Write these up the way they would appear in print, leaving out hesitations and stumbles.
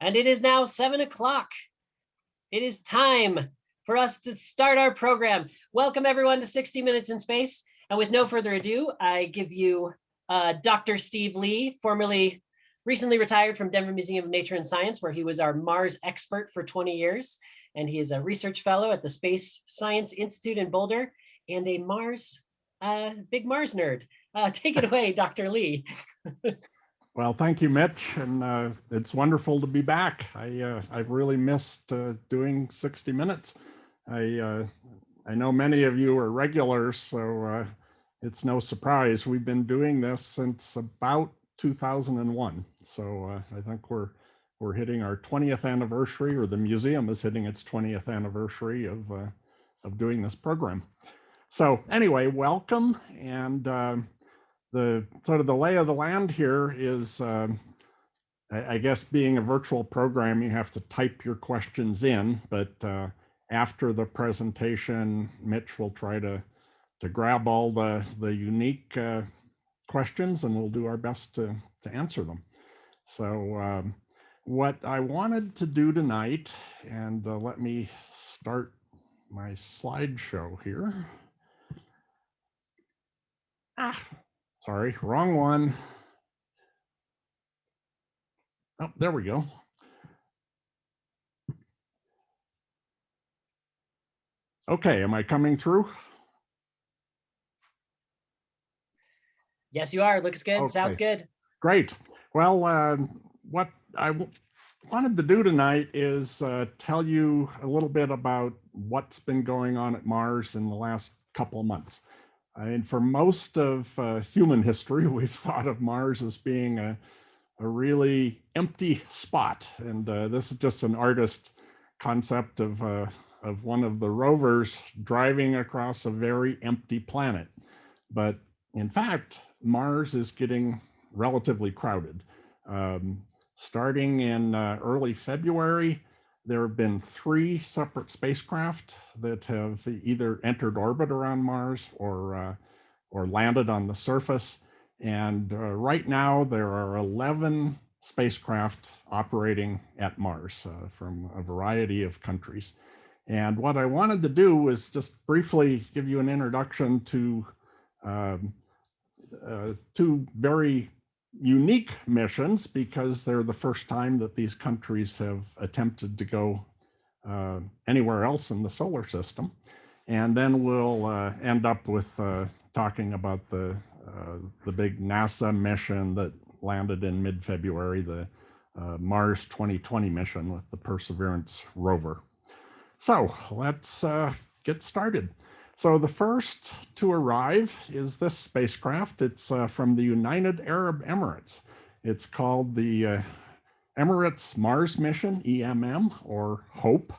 And it is now 7 o'clock. It is time for us to start our program. Welcome everyone to 60 Minutes in Space. And with no further ado, I give you Dr. Steve Lee, recently retired from Denver Museum of Nature and Science, where he was our Mars expert for 20 years. And he is a research fellow at the Space Science Institute in Boulder and a big Mars nerd. Take it away, Dr. Lee. Well, thank you, Mitch, and it's wonderful to be back. I've really missed doing 60 Minutes. I know many of you are regulars, so it's no surprise. We've been doing this since about 2001, so I think we're hitting our 20th anniversary, or the museum is hitting its 20th anniversary of doing this program. So anyway, welcome, and the sort of the lay of the land here is, I guess, being a virtual program, you have to type your questions in, but after the presentation, Mitch will try to grab all the unique questions, and we'll do our best to answer them. So what I wanted to do tonight, and let me start my slideshow here. Sorry, wrong one. Oh, there we go. Okay, am I coming through? Yes, you are. Looks good. Okay. Sounds good. Great. Well, what I wanted to do tonight is tell you a little bit about what's been going on at Mars in the last couple of months. And for most of human history, we've thought of Mars as being a really empty spot. And this is just an artist concept of one of the rovers driving across a very empty planet. But in fact, Mars is getting relatively crowded. Starting in early February, there have been 3 separate spacecraft that have either entered orbit around Mars or landed on the surface. And right now, there are 11 spacecraft operating at Mars from a variety of countries. And what I wanted to do was just briefly give you an introduction to 2 very unique missions, because they're the first time that these countries have attempted to go anywhere else in the solar system. And then we'll end up with talking about the big NASA mission that landed in mid-February, the Mars 2020 mission with the Perseverance rover. So let's get started. So the first to arrive is this spacecraft. It's from the United Arab Emirates. It's called the Emirates Mars Mission, EMM, or HOPE.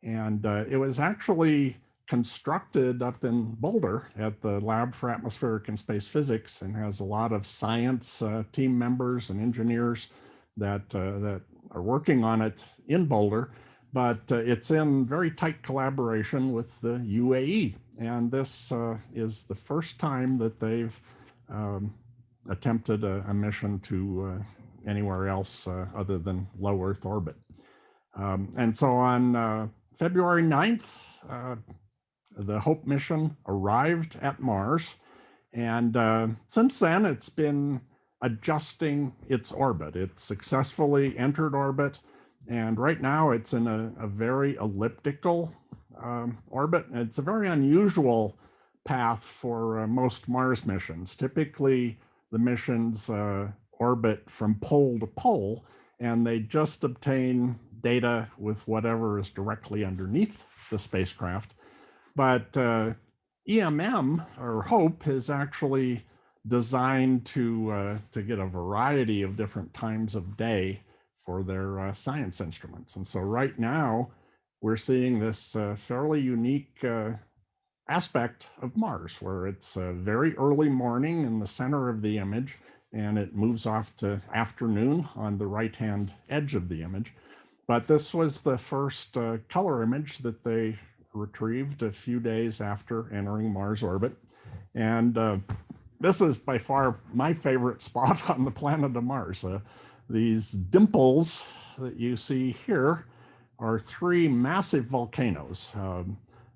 And it was actually constructed up in Boulder at the Lab for Atmospheric and Space Physics, and has a lot of science team members and engineers that are working on it in Boulder. But it's in very tight collaboration with the UAE. And this is the first time that they've attempted a mission to anywhere else other than low Earth orbit. And so on February 9th, the HOPE mission arrived at Mars. And since then, it's been adjusting its orbit. It successfully entered orbit. And right now it's in a very elliptical orbit. And it's a very unusual path for most Mars missions. Typically, the missions orbit from pole to pole, and they just obtain data with whatever is directly underneath the spacecraft. But EMM, or HOPE, is actually designed to get a variety of different times of day for their science instruments. And so right now, we're seeing this fairly unique aspect of Mars, where it's a very early morning in the center of the image, and it moves off to afternoon on the right-hand edge of the image. But this was the first color image that they retrieved a few days after entering Mars orbit. And this is by far my favorite spot on the planet of Mars. These dimples that you see here are three massive volcanoes.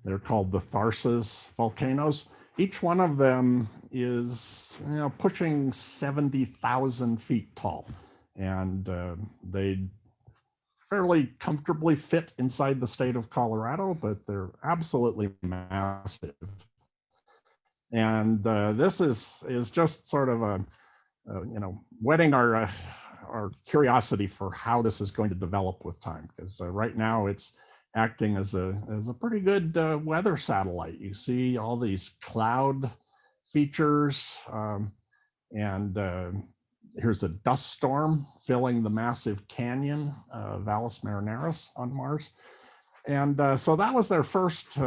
They're called the Tharsis volcanoes. Each one of them is, pushing 70,000 feet tall, and they fairly comfortably fit inside the state of Colorado, but they're absolutely massive. And this is just sort of a whetting our curiosity for how this is going to develop with time, because right now it's acting as a pretty good weather satellite. You see all these cloud features, and here's a dust storm filling the massive canyon, Valles Marineris on Mars. And so that was their first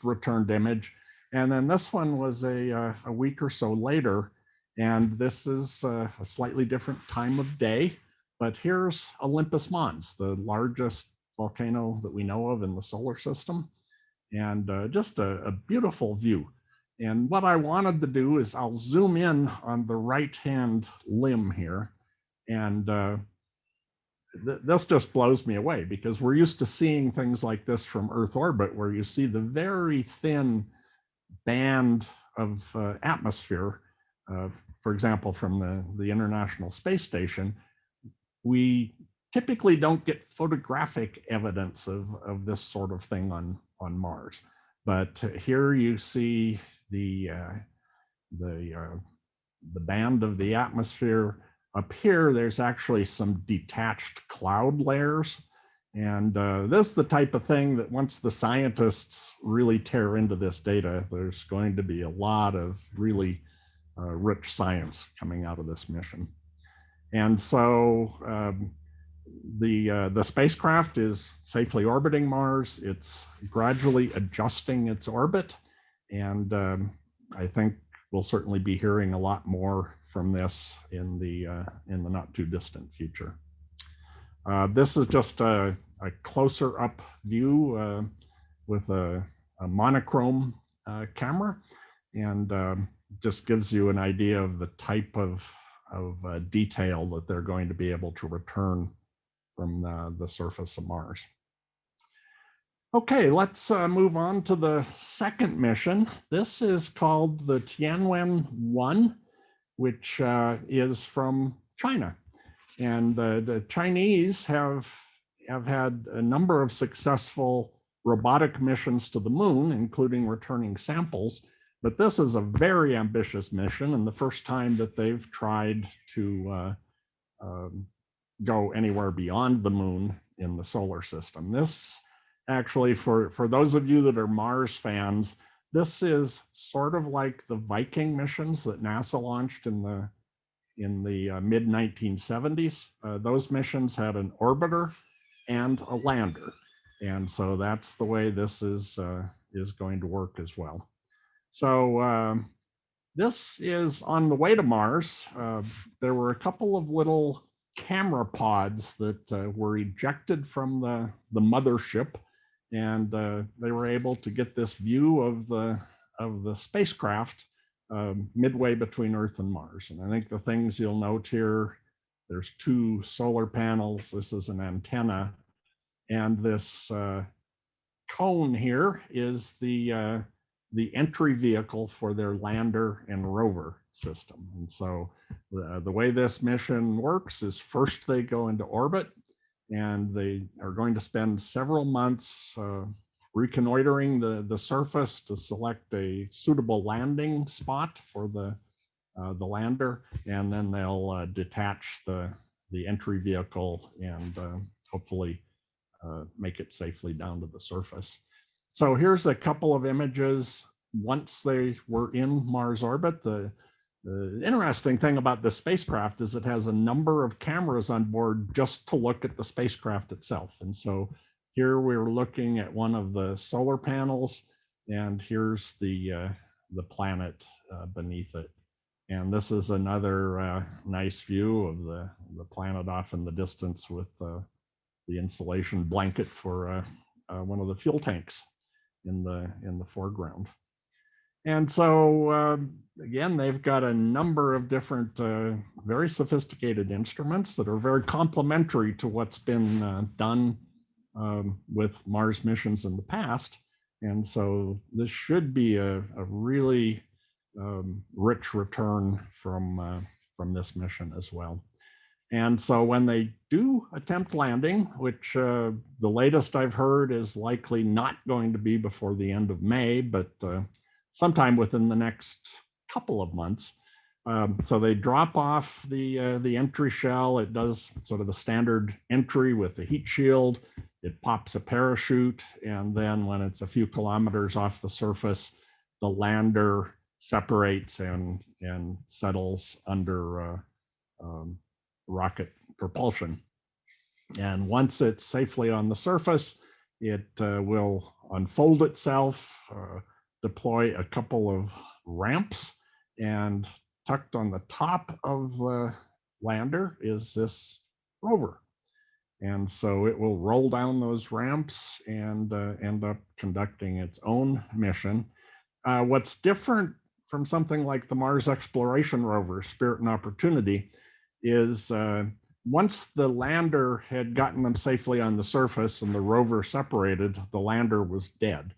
returned image. And then this one was a week or so later. And this is a slightly different time of day. But here's Olympus Mons, the largest volcano that we know of in the solar system. And just a beautiful view. And what I wanted to do is I'll zoom in on the right-hand limb here. And this just blows me away, because we're used to seeing things like this from Earth orbit, where you see the very thin band of atmosphere. For example, from the International Space Station, we typically don't get photographic evidence of this sort of thing on Mars. But here you see the band of the atmosphere. Up here, there's actually some detached cloud layers. And this is the type of thing that once the scientists really tear into this data, there's going to be a lot of really rich science coming out of this mission. And so the spacecraft is safely orbiting Mars. It's gradually adjusting its orbit. And I think we'll certainly be hearing a lot more from this in the not too distant future. This is just a closer up view with a monochrome camera, and just gives you an idea of the type of detail that they're going to be able to return from the surface of Mars. Okay, let's move on to the second mission. This is called the Tianwen-1, which is from China. And the Chinese have had a number of successful robotic missions to the moon, including returning samples. But this is a very ambitious mission, and the first time that they've tried to go anywhere beyond the moon in the solar system. This actually, for those of you that are Mars fans, this is sort of like the Viking missions that NASA launched in the mid 1970s. Those missions had an orbiter and a lander, and so that's the way this is going to work as well. So this is on the way to Mars. There were a couple of little camera pods that were ejected from the mothership, and they were able to get this view of the spacecraft midway between Earth and Mars. And I think the things you'll note here, there's two solar panels. This is an antenna, and this cone here is the entry vehicle for their lander and rover system. And so the way this mission works is first they go into orbit, and they are going to spend several months reconnoitering the surface to select a suitable landing spot for the lander, and then they'll detach the entry vehicle and hopefully make it safely down to the surface. So here's a couple of images once they were in Mars orbit. The interesting thing about this spacecraft is it has a number of cameras on board just to look at the spacecraft itself. And so here we're looking at one of the solar panels, and here's the planet beneath it. And this is another nice view of the planet off in the distance with the insulation blanket for one of the fuel tanks in the foreground. And so again, they've got a number of different very sophisticated instruments that are very complementary to what's been done with Mars missions in the past. And so this should be a really rich return from this mission as well. And so when they do attempt landing, which the latest I've heard is likely not going to be before the end of May, but sometime within the next couple of months. So they drop off the entry shell. It does sort of the standard entry with the heat shield. It pops a parachute, and then when it's a few kilometers off the surface, the lander separates and settles under rocket propulsion. And once it's safely on the surface, it will unfold itself, deploy a couple of ramps, and tucked on the top of the lander is this rover. And so it will roll down those ramps and end up conducting its own mission. What's different from something like the Mars Exploration Rover, Spirit and Opportunity, is once the lander had gotten them safely on the surface and the rover separated, the lander was dead.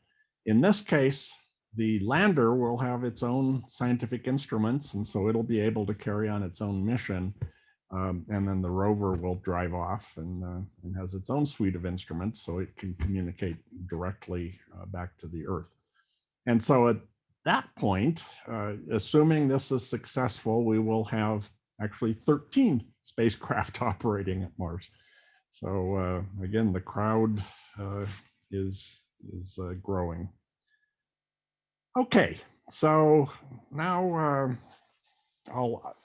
In this case, the lander will have its own scientific instruments, and so it'll be able to carry on its own mission. And then the rover will drive off and has its own suite of instruments, so it can communicate directly back to the Earth. And so at that point, assuming this is successful, we will have actually 13 spacecraft operating at Mars. So again, the crowd is growing. Okay, so now I'll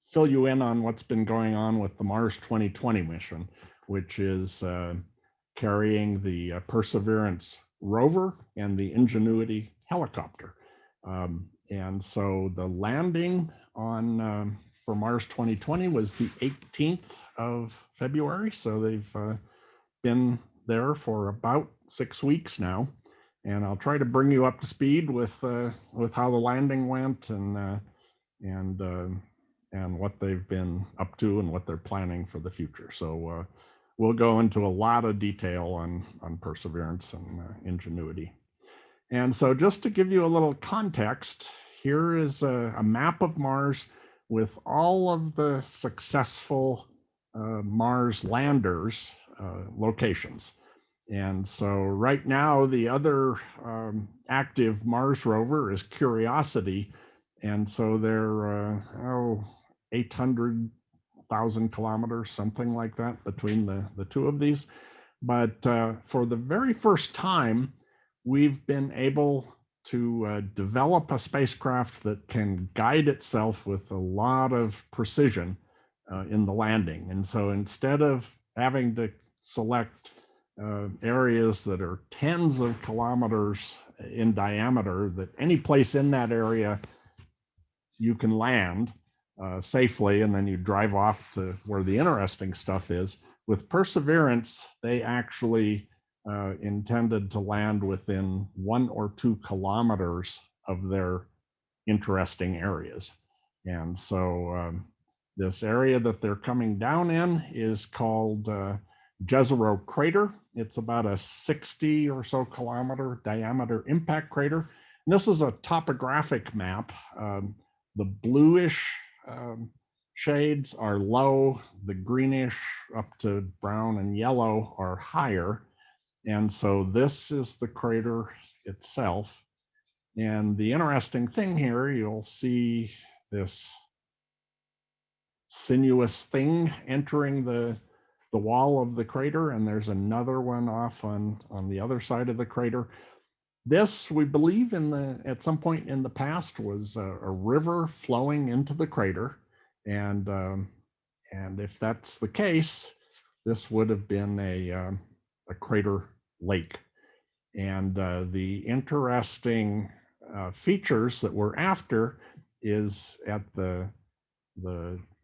fill you in on what's been going on with the Mars 2020 mission, which is carrying the Perseverance rover and the Ingenuity helicopter. And so the landing on for Mars 2020 was the 18th of February. So they've been there for about 6 weeks now. And I'll try to bring you up to speed with how the landing went and what they've been up to and what they're planning for the future. So we'll go into a lot of detail on Perseverance and Ingenuity. And so just to give you a little context, here is a map of Mars with all of the successful Mars landers locations. And so right now, the other active Mars rover is Curiosity. And so they're 800,000 kilometers, something like that, between the two of these. But for the very first time, we've been able to develop a spacecraft that can guide itself with a lot of precision in the landing. And so instead of having to select areas that are tens of kilometers in diameter, that any place in that area you can land safely, and then you drive off to where the interesting stuff is. With Perseverance, they actually intended to land within 1 or 2 kilometers of their interesting areas. And so this area that they're coming down in is called Jezero Crater. It's about a 60 or so kilometer diameter impact crater. And this is a topographic map. The bluish shades are low, the greenish up to brown and yellow are higher. And so this is the crater itself. And the interesting thing here, you'll see this sinuous thing entering the wall of the crater, and there's another one off on the other side of the crater. This, we believe, at some point in the past was a river flowing into the crater, and if that's the case, this would have been a crater lake. And the interesting features that we're after is at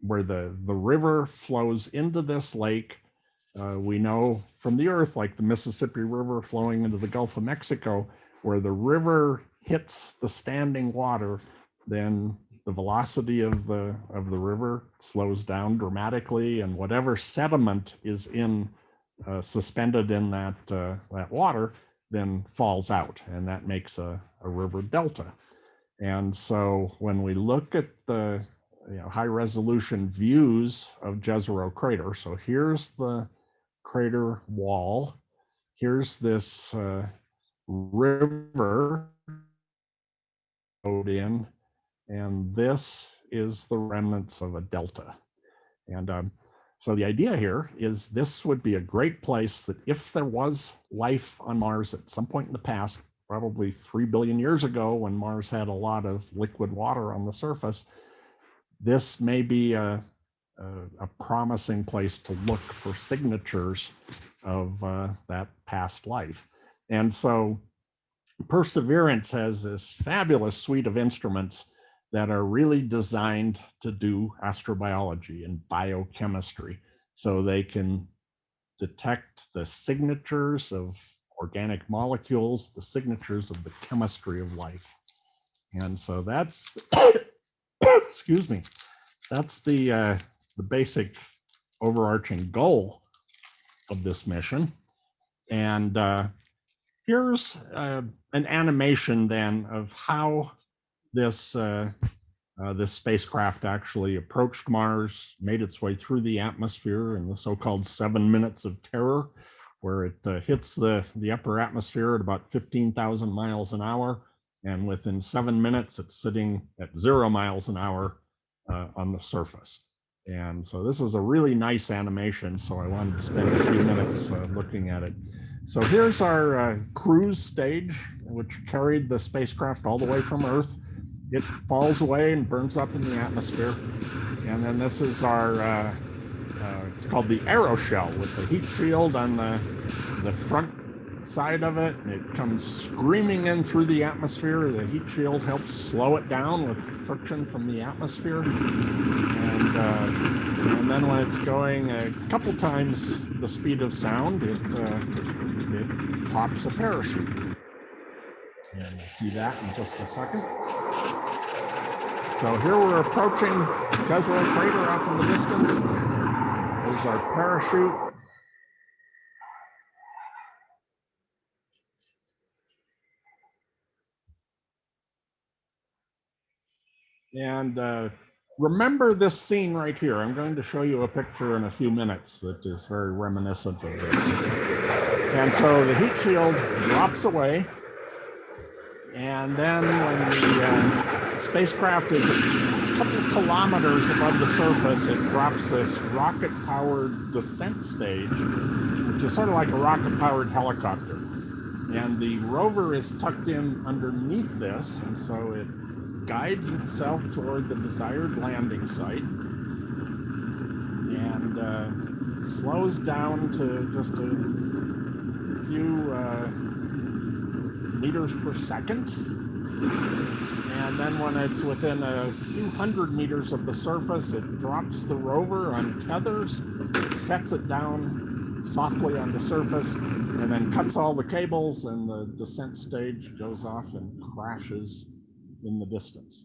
where the river flows into this lake. We know from the Earth, like the Mississippi River flowing into the Gulf of Mexico, where the river hits the standing water, then the velocity of the river slows down dramatically, and whatever sediment is in suspended in that water then falls out, and that makes a river delta. And so when we look at the high resolution views of Jezero crater, so here's the crater wall, here's this river in, and this is the remnants of a delta. And so the idea here is this would be a great place that if there was life on Mars at some point in the past, probably 3 billion years ago when Mars had a lot of liquid water on the surface, this may be a promising place to look for signatures of that past life. And so Perseverance has this fabulous suite of instruments that are really designed to do astrobiology and biochemistry. So they can detect the signatures of organic molecules, the signatures of the chemistry of life. And so that's, excuse me, that's the basic overarching goal of this mission. And here's an animation then of how this this spacecraft actually approached Mars, made its way through the atmosphere in the so-called 7 minutes of terror, where it hits the upper atmosphere at about 15,000 miles an hour. And within 7 minutes, it's sitting at 0 miles an hour on the surface. And so this is a really nice animation, so I wanted to spend a few minutes looking at it. So here's our cruise stage, which carried the spacecraft all the way from Earth. It falls away and burns up in the atmosphere. And then this is our, it's called the aeroshell, with the heat shield on the front side of it. It comes screaming in through the atmosphere. The heat shield helps slow it down with friction from the atmosphere. And then when it's going a couple times the speed of sound, it pops a parachute. And we'll see that in just a second. So here we're approaching Jezero crater off in the distance. There's our parachute. And remember this scene right here. I'm going to show you a picture in a few minutes that is very reminiscent of this. And so the heat shield drops away. And then when the spacecraft is a couple kilometers above the surface, it drops this rocket-powered descent stage, which is sort of like a rocket-powered helicopter. And the rover is tucked in underneath this, and so it guides itself toward the desired landing site and slows down to just a few meters per second. And then when it's within a few hundred meters of the surface, it drops the rover on tethers, sets it down softly on the surface, and then cuts all the cables, and the descent stage goes off and crashes in the distance.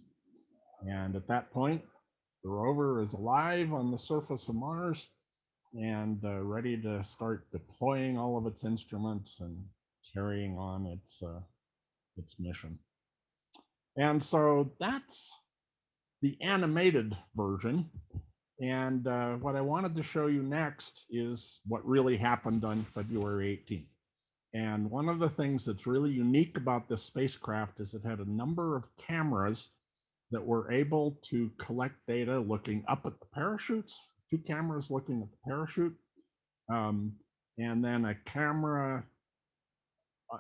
And at that point, the rover is alive on the surface of Mars and ready to start deploying all of its instruments and carrying on its mission. And so that's the animated version. And what I wanted to show you next is what really happened on February 18th. And one of the things that's really unique about this spacecraft is it had a number of cameras that were able to collect data looking up at the parachutes, 2 cameras looking at the parachute, and then a camera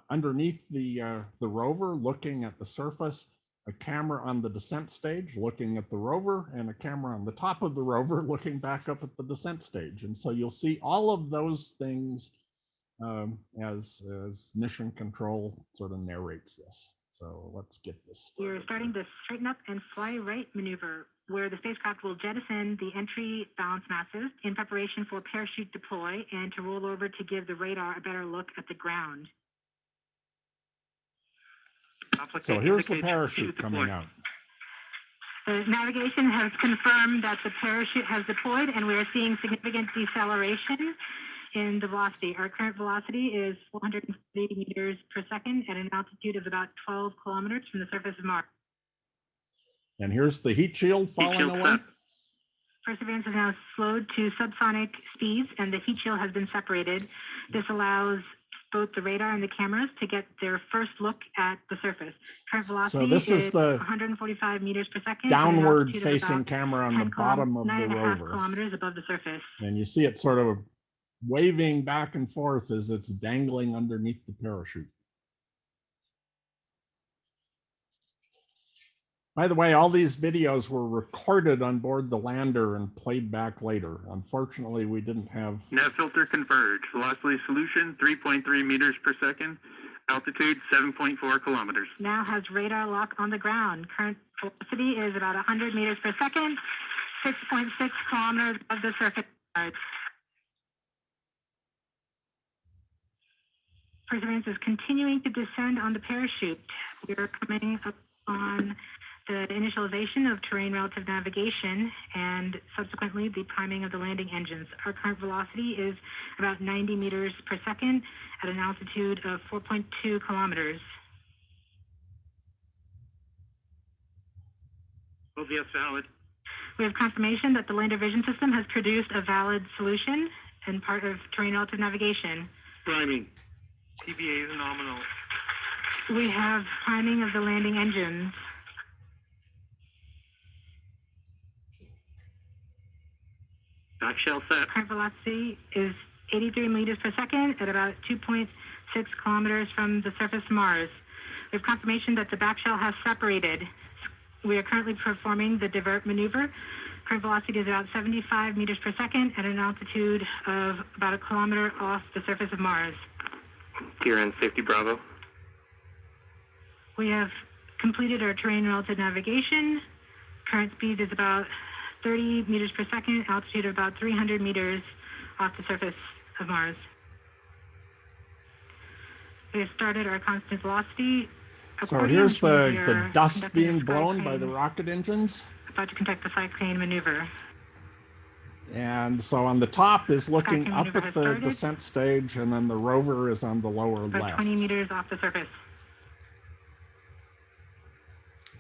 underneath the rover looking at the surface, a camera on the descent stage looking at the rover, and a camera on the top of the rover looking back up at the descent stage. And so you'll see all of those things as mission control sort of narrates this. So let's get this started. You're starting the straighten up and fly right maneuver, where the spacecraft will jettison the entry balance masses in preparation for parachute deploy and to roll over to give the radar a better look at the ground. So here's the parachute coming out. The navigation has confirmed that the parachute has deployed, and we are seeing significant deceleration in the velocity. Our current velocity is 430 meters per second at an altitude of about 12 kilometers from the surface of Mars. And here's the heat shield falling away. Perseverance is now slowed to subsonic speeds, and the heat shield has been separated. This allows both the radar and the cameras to get their first look at the surface. Current velocity so this is the 145 meters per second. Downward facing camera on the bottom of the rover. Kilometers above the surface. And you see it sort of waving back and forth as it's dangling underneath the parachute. By the way, all these videos were recorded on board the lander and played back later. Unfortunately, we didn't have... Nav filter converge. Velocity solution, 3.3 meters per second. Altitude, 7.4 kilometers. Now has radar lock on the ground. Current velocity is about 100 meters per second, 6.6 kilometers above the surface. Perseverance is continuing to descend on the parachute. We are coming up on the initialization of terrain relative navigation and subsequently the priming of the landing engines. Our current velocity is about 90 meters per second at an altitude of 4.2 kilometers. OVS valid. We have confirmation that the lander vision system has produced a valid solution and part of terrain relative navigation. Priming. TBA is nominal. We have priming of the landing engines. Back shell set. Current velocity is 83 meters per second at about 2.6 kilometers from the surface of Mars. We have confirmation that the back shell has separated. We are currently performing the divert maneuver. Current velocity is about 75 meters per second at an altitude of about a kilometer off the surface of Mars. Gear and safety Bravo. We have completed our terrain relative navigation. Current speed is about 30 meters per second, altitude of about 300 meters off the surface of Mars. We have started our constant velocity. So here's the dust being blown by the rocket engines. About to conduct the cyclone maneuver. And so on the top is looking up at the descent stage, and then the rover is on the lower about left. 20 meters off the surface.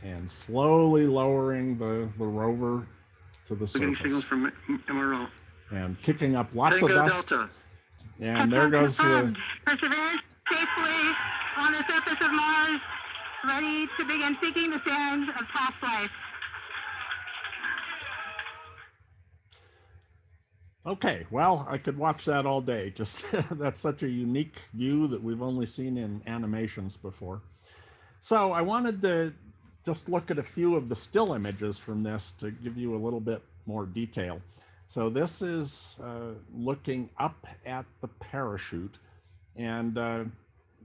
And slowly lowering the rover to the Getting signals surface. from MRO. And kicking up lots of Tango dust. Delta. And there goes the... Perseverance safely on the surface of Mars, ready to begin seeking the sands of past life. Okay, well, I could watch that all day. Just that's such a unique view that we've only seen in animations before. So I wanted to just look at a few of the still images from this to give you a little bit more detail. So this is looking up at the parachute. And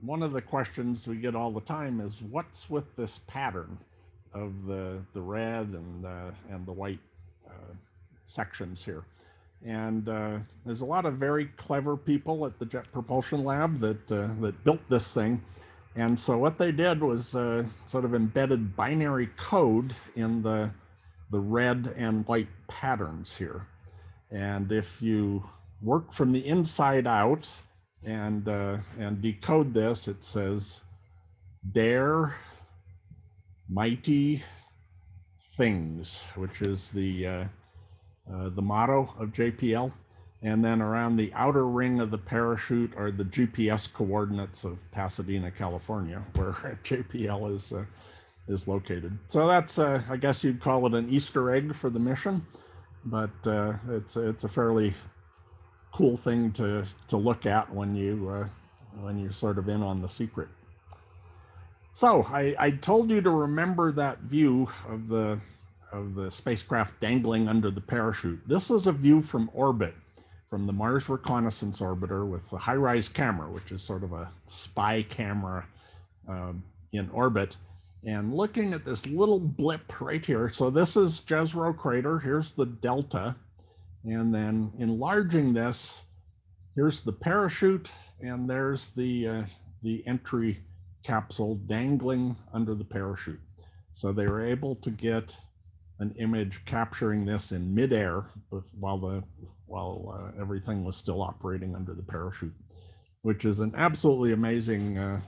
one of the questions we get all the time is, what's with this pattern of the red and the white sections here? And there's a lot of very clever people at the Jet Propulsion Lab that built this thing. And so what they did was sort of embedded binary code in the red and white patterns here. And if you work from the inside out and decode this, it says, dare mighty things, which is the motto of JPL. And then around the outer ring of the parachute are the GPS coordinates of Pasadena, California, where JPL is located. So that's, I guess you'd call it an Easter egg for the mission, but it's a fairly cool thing to look at when you're sort of in on the secret. So I told you to remember that view of the spacecraft dangling under the parachute. This is a view from orbit, from the Mars Reconnaissance Orbiter with the HiRISE camera, which is sort of a spy camera in orbit. And looking at this little blip right here. So this is Jezero Crater. Here's the delta. And then enlarging this, here's the parachute, and there's the entry capsule dangling under the parachute. So they were able to get an image capturing this in midair while everything was still operating under the parachute, which is an absolutely amazing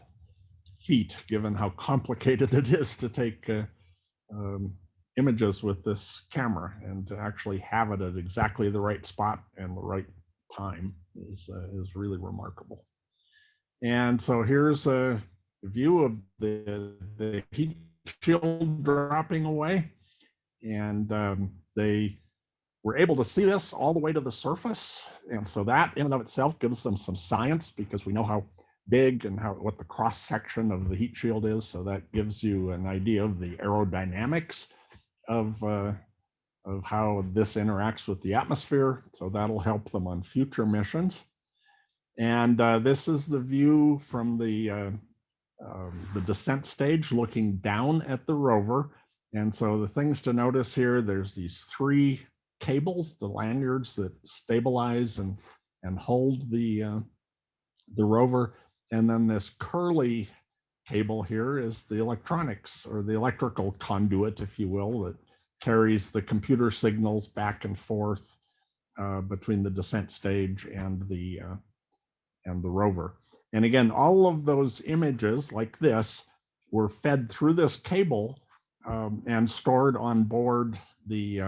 feat, given how complicated it is to take images with this camera, and to actually have it at exactly the right spot and the right time is really remarkable. And so here's a view of the heat shield dropping away, and they were able to see this all the way to the surface. And so that in and of itself gives them some science, because we know how big and what the cross section of the heat shield is. So that gives you an idea of the aerodynamics of how this interacts with the atmosphere. So that'll help them on future missions. And this is the view from the descent stage looking down at the rover. And so the things to notice here, there's these 3 cables, the lanyards that stabilize and hold the rover. And then this curly cable here is the electronics, or the electrical conduit, if you will, that carries the computer signals back and forth between the descent stage and the rover. And again, all of those images like this were fed through this cable and stored on board the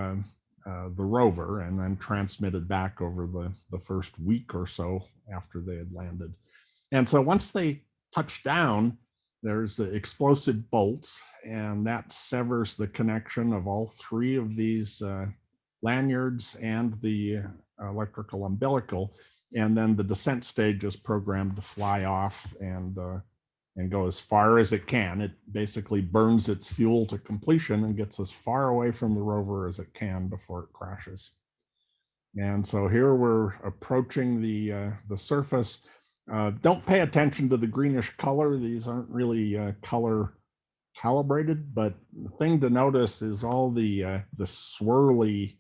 rover, and then transmitted back over the first week or so after they had landed. And so once they touch down, there's the explosive bolts, and that severs the connection of all 3 of these lanyards and the electrical umbilical. And then the descent stage is programmed to fly off and go as far as it can. It basically burns its fuel to completion and gets as far away from the rover as it can before it crashes. And so here we're approaching the surface. Don't pay attention to the greenish color. These aren't really color calibrated, but the thing to notice is all the swirly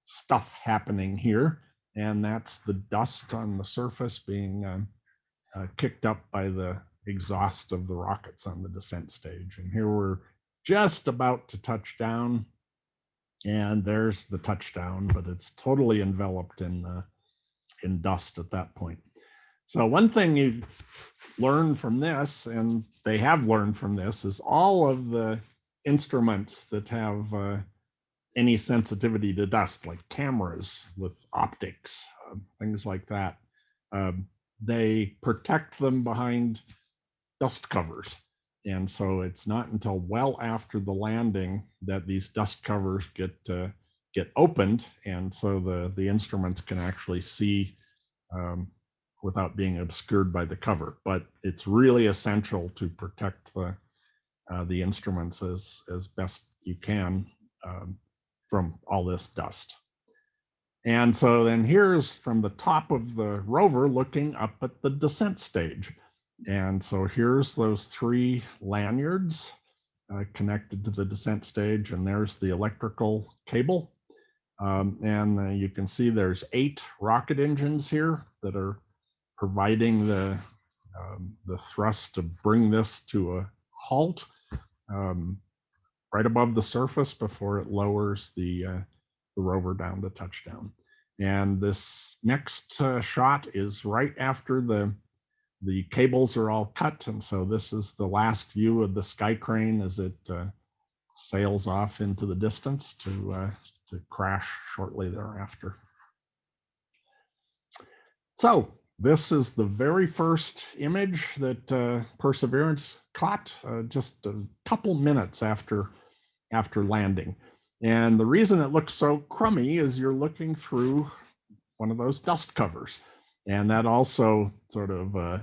stuff happening here. And that's the dust on the surface being kicked up by the exhaust of the rockets on the descent stage. And here we're just about to touch down, and there's the touchdown, but it's totally enveloped in dust at that point. So one thing you learn from this, and they have learned from this, is all of the instruments that have any sensitivity to dust, like cameras with optics, things like that, they protect them behind dust covers. And so it's not until well after the landing that these dust covers get opened, and so the instruments can actually see without being obscured by the cover. But it's really essential to protect the instruments as best you can from all this dust. And so then here's from the top of the rover looking up at the descent stage. And so here's those 3 lanyards connected to the descent stage, and there's the electrical cable. And you can see there's 8 rocket engines here that are providing the thrust to bring this to a halt right above the surface before it lowers the rover down to touchdown. And this next shot is right after the cables are all cut, and so this is the last view of the sky crane as it sails off into the distance to crash shortly thereafter. So this is the very first image that Perseverance caught just a couple minutes after landing. And the reason it looks so crummy is you're looking through one of those dust covers. And that also sort of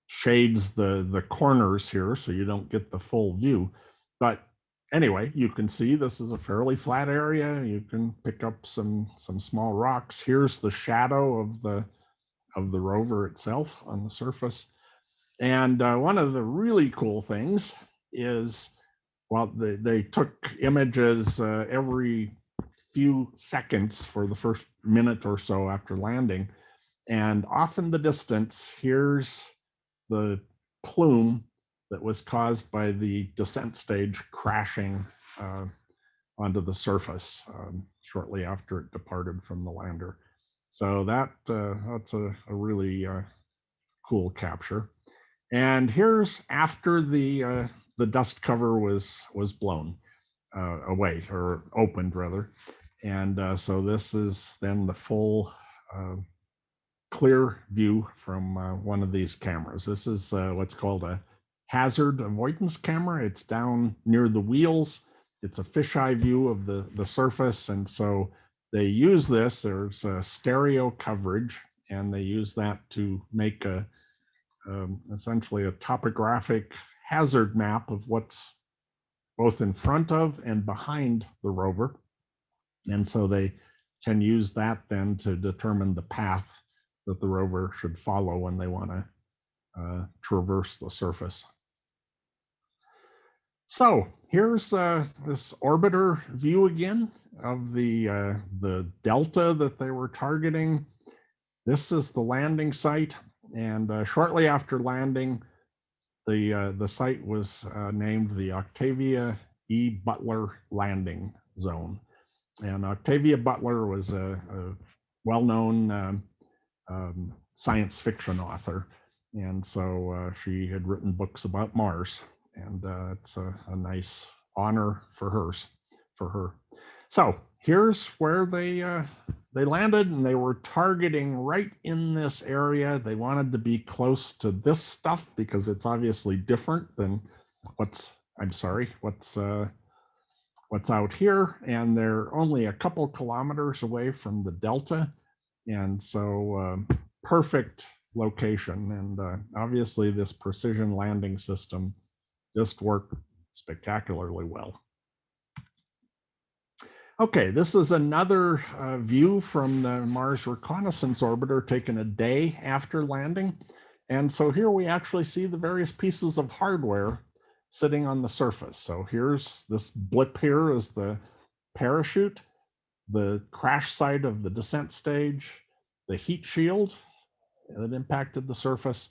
shades the corners here so you don't get the full view. But anyway, you can see this is a fairly flat area. You can pick up some small rocks. Here's the shadow of the rover itself on the surface. And one of the really cool things is, well, they took images every few seconds for the first minute or so after landing. And off in the distance, here's the plume that was caused by the descent stage crashing onto the surface shortly after it departed from the lander. So that's a really cool capture. And here's after the dust cover was blown away, or opened rather. And so this is then the full clear view from one of these cameras. This is what's called a hazard avoidance camera. It's down near the wheels. It's a fisheye view of the surface. And so they use this, there's a stereo coverage, and they use that to make a essentially a topographic hazard map of what's both in front of and behind the rover. And so they can use that then to determine the path that the rover should follow when they want to traverse the surface. So here's this orbiter view again of the delta that they were targeting. This is the landing site, and shortly after landing, the site was named the Octavia E. Butler Landing Zone. And Octavia Butler was a well-known science fiction author. And so she had written books about Mars, and it's a nice honor for her. So here's where they landed, and they were targeting right in this area. They wanted to be close to this stuff because it's obviously different than what's out here, and they're only a couple kilometers away from the delta, and so perfect location. And obviously this precision landing system just worked spectacularly well. Okay, this is another view from the Mars Reconnaissance Orbiter taken a day after landing. And so here we actually see the various pieces of hardware sitting on the surface. So here's this blip here is the parachute, the crash site of the descent stage, the heat shield that impacted the surface,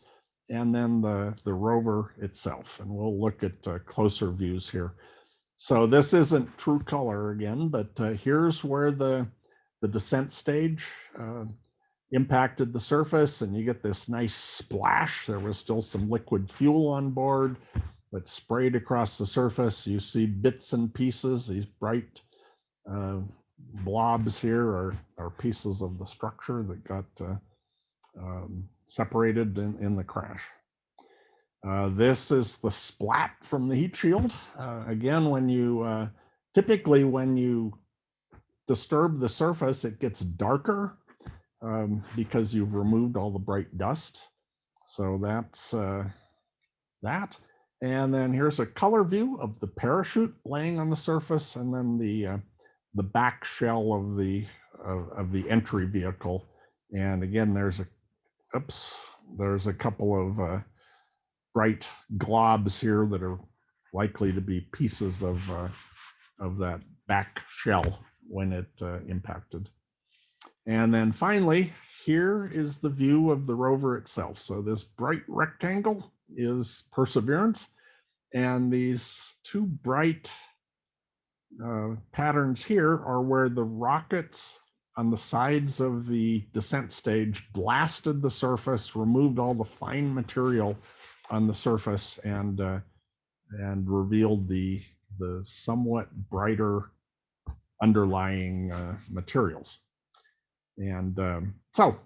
and then the rover itself. And we'll look at closer views here. So this isn't true color again, but here's where the descent stage impacted the surface, and you get this nice splash. There was still some liquid fuel on board that sprayed across the surface. You see bits and pieces. These bright blobs here are pieces of the structure that got separated in the crash. This is the splat from the heat shield. Again, when you typically when you disturb the surface, it gets darker because you've removed all the bright dust. So that's that. And then here's a color view of the parachute laying on the surface, and then the back shell of the entry vehicle. And again, there's a couple of bright globs here that are likely to be pieces of that back shell when it impacted. And then finally, here is the view of the rover itself. So this bright rectangle is Perseverance, and these two bright patterns here are where the rockets on the sides of the descent stage blasted the surface, removed all the fine material on the surface, and revealed the somewhat brighter underlying materials. And so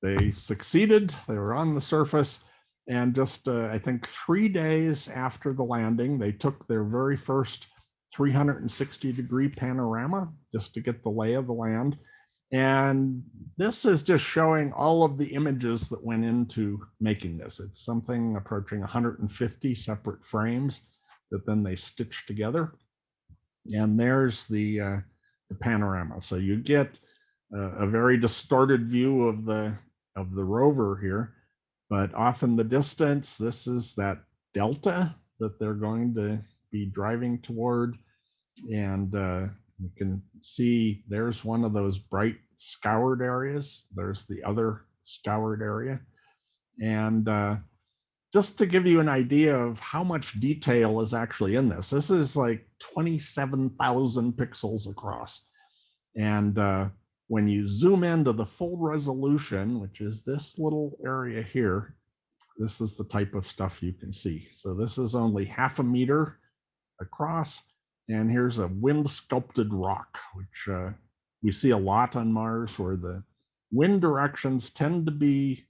they succeeded. They were on the surface, and just I think 3 days after the landing, they took their very first 360-degree panorama just to get the lay of the land. And this is just showing all of the images that went into making this. It's something approaching 150 separate frames that then they stitched together. And there's the panorama. So you get a very distorted view of the rover here, but off in the distance, this is that delta that they're going to be driving toward. And you can see there's one of those bright scoured areas. There's the other scoured area. And just to give you an idea of how much detail is actually in this. This is like 27,000 pixels across. And when you zoom into the full resolution, which is this little area here, this is the type of stuff you can see. So this is only 0.5 meter across. And here's a wind sculpted rock, which we see a lot on Mars, where the wind directions tend to be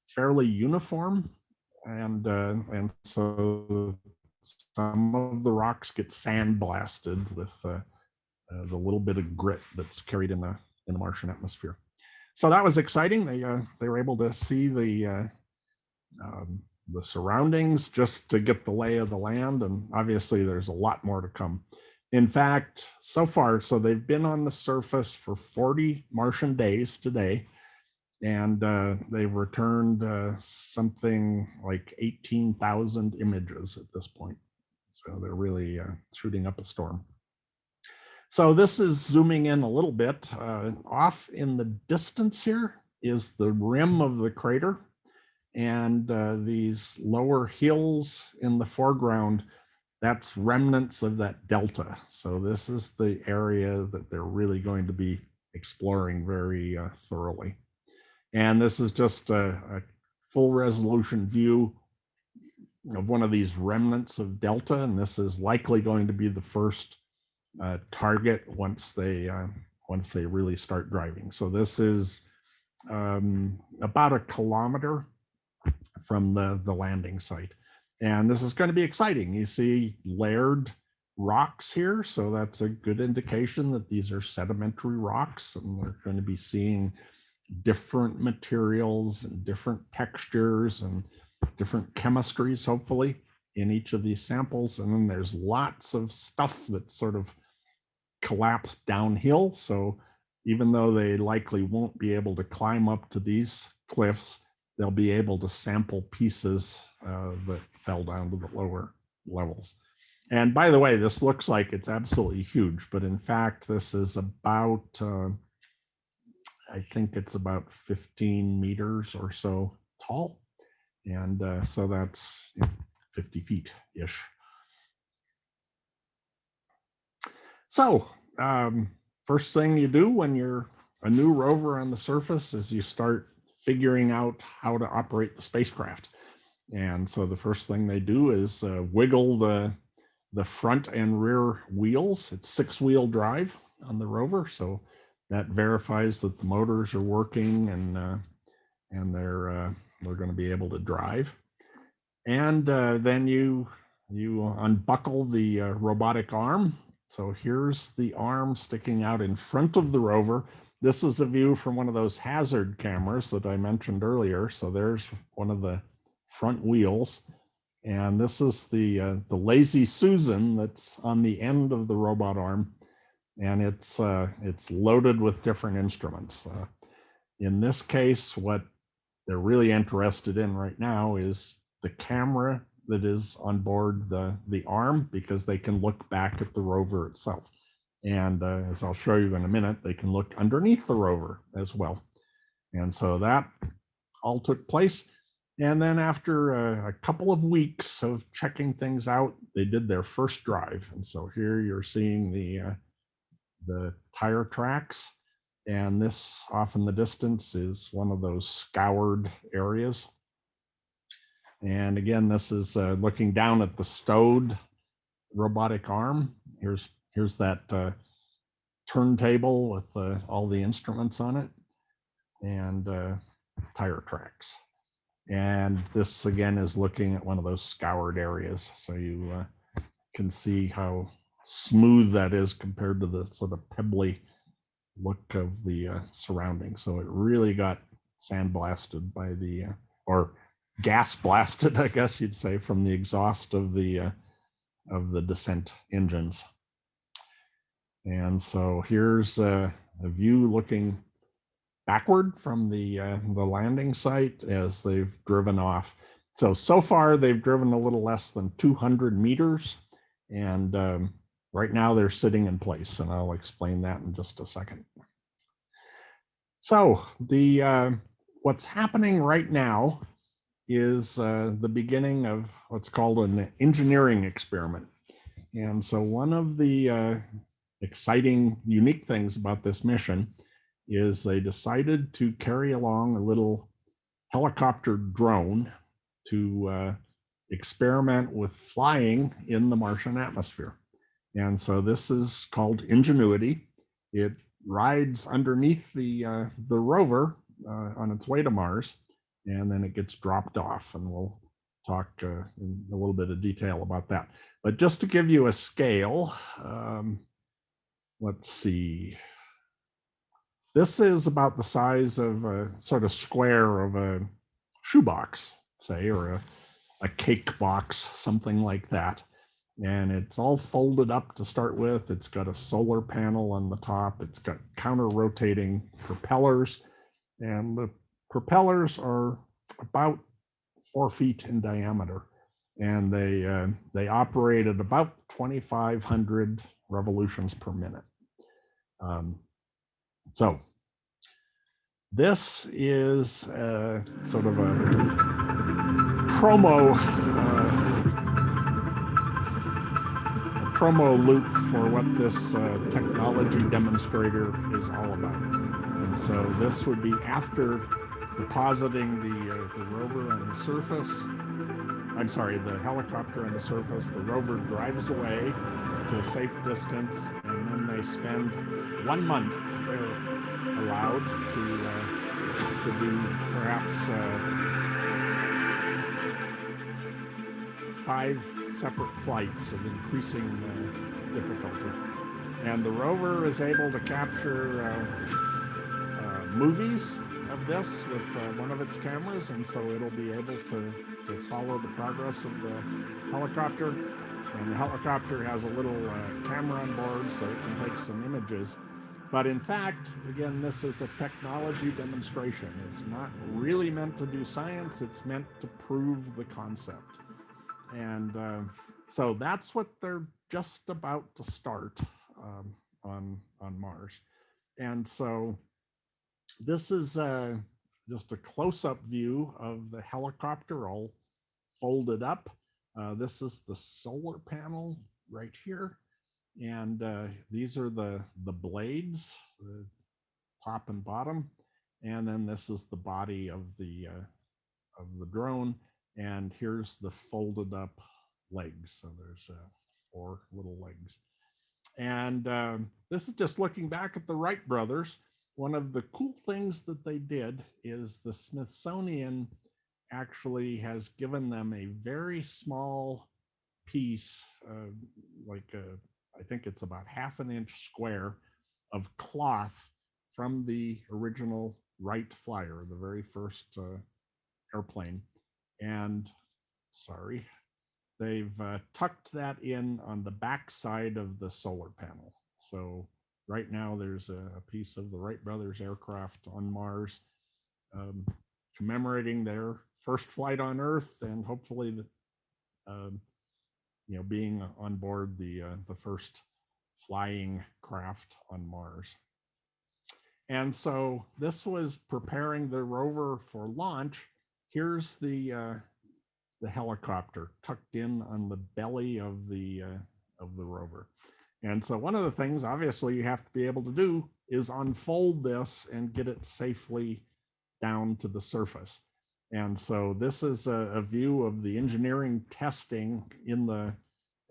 fairly uniform. And so some of the rocks get sandblasted with the little bit of grit that's carried in the Martian atmosphere. So that was exciting. They were able to see the surroundings just to get the lay of the land, and obviously there's a lot more to come. In fact, so far, so they've been on the surface for 40 Martian days today, and they've returned something like 18,000 images at this point. So they're really shooting up a storm. So this is zooming in a little bit. Off in the distance here is the rim of the crater, and these lower hills in the foreground, that's remnants of that delta. So this is the area that they're really going to be exploring very thoroughly. And this is just a full resolution view of one of these remnants of delta, and this is likely going to be the first target once they really start driving. So this is about 1 kilometer from the landing site, and this is going to be exciting. You see layered rocks here, so that's a good indication that these are sedimentary rocks, and we're going to be seeing different materials and different textures and different chemistries, hopefully, in each of these samples. And then there's lots of stuff that's sort of collapsed downhill. So even though they likely won't be able to climb up to these cliffs, they'll be able to sample pieces that fell down to the lower levels. And by the way, this looks like it's absolutely huge, but in fact, this is about, I think it's about 15 meters or so tall. And so that's 50 feet-ish. So first thing you do when you're a new rover on the surface is you start figuring out how to operate the spacecraft. And so the first thing they do is wiggle the front and rear wheels. It's 6-wheel drive on the rover, so that verifies that the motors are working and they're going to be able to drive. And then you unbuckle the robotic arm. So here's the arm sticking out in front of the rover. This is a view from one of those hazard cameras that I mentioned earlier. So there's one of the front wheels. And this is the Lazy Susan that's on the end of the robot arm. And it's loaded with different instruments. In this case, what they're really interested in right now is the camera that is on board the arm, because they can look back at the rover itself. And as I'll show you in a minute, they can look underneath the rover as well. And so that all took place. And then after a couple of weeks of checking things out, they did their first drive. And so here you're seeing the tire tracks. And this off in the distance is one of those scoured areas. And again, this is looking down at the stowed robotic arm. Here's that turntable with all the instruments on it, and tire tracks. And this again is looking at one of those scoured areas. So you can see how smooth that is compared to the sort of pebbly look of the surroundings. So it really got sandblasted by the, or gas blasted, I guess you'd say, from the exhaust of the descent engines. And so here's a view looking backward from the landing site as they've driven off. So far they've driven a little less than 200 meters, and right now they're sitting in place, and I'll explain that in just a second. So what's happening right now is the beginning of what's called an engineering experiment. And so one of the exciting, unique things about this mission is they decided to carry along a little helicopter drone to experiment with flying in the Martian atmosphere. And so this is called Ingenuity. It rides underneath the rover on its way to Mars, and then it gets dropped off, and we'll talk in a little bit of detail about that. But just to give you a scale, let's see. This is about the size of a sort of square of a shoebox, say, or a cake box, something like that. And it's all folded up to start with. It's got a solar panel on the top. It's got counter-rotating propellers. And the propellers are about 4 feet in diameter. And they operate at about 2,500 revolutions per minute. So this is sort of a promo loop for what this technology demonstrator is all about. And so this would be after depositing the rover on the surface. I'm sorry, the helicopter on the surface. The rover drives away to a safe distance, and then they spend 1 month. They're allowed to do perhaps 5 separate flights of increasing difficulty. And the rover is able to capture movies of this with one of its cameras, and so it'll be able to follow the progress of the helicopter. And the helicopter has a little camera on board, so it can take some images. But in fact, again, this is a technology demonstration. It's not really meant to do science, it's meant to prove the concept. And so that's what they're just about to start on Mars. And so this is just a close-up view of the helicopter all folded up. This is the solar panel right here. And these are the blades, the top and bottom. And then this is the body of the drone. And here's the folded up legs. So there's 4 little legs. And this is just looking back at the Wright brothers. One of the cool things that they did is the Smithsonian actually has given them a very small piece, I think it's about 1/2 inch square of cloth from the original Wright Flyer, the very first airplane. And sorry, they've tucked that in on the back side of the solar panel. So right now there's a piece of the Wright brothers aircraft on Mars commemorating their first flight on Earth, and hopefully being on board the first flying craft on Mars. And so this was preparing the rover for launch. Here's the helicopter tucked in on the belly of the rover. And so one of the things, obviously, you have to be able to do is unfold this and get it safely down to the surface. And so this is a view of the engineering testing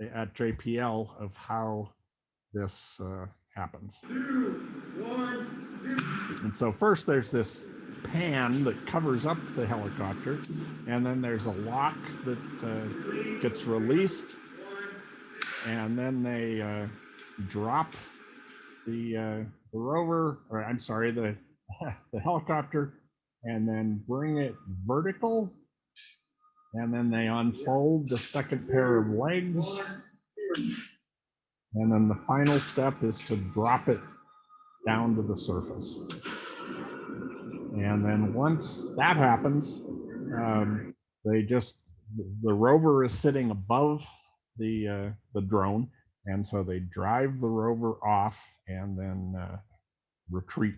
at JPL of how this happens. 2, 1, 0. And so first there's this pan that covers up the helicopter, and then there's a lock that gets released, and then they drop the rover, or I'm sorry, the helicopter, and then bring it vertical, and then they unfold the second pair of legs, and then the final step is to drop it down to the surface. And then once that happens, the rover is sitting above the drone, and so they drive the rover off and then retreat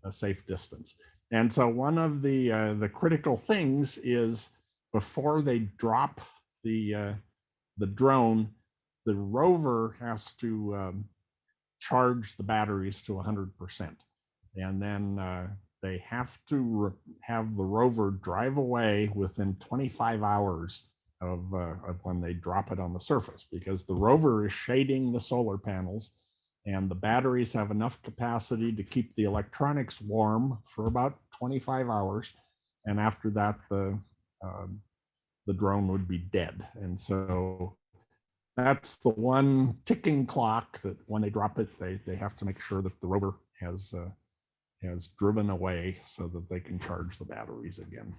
a safe distance. And so one of the critical things is before they drop the drone, the rover has to charge the batteries to 100%. And then they have to have the rover drive away within 25 hours of when they drop it on the surface, because the rover is shading the solar panels and the batteries have enough capacity to keep the electronics warm for about 25 hours. And after that, the drone would be dead. And so that's the one ticking clock that when they drop it, they have to make sure that the rover has driven away so that they can charge the batteries again.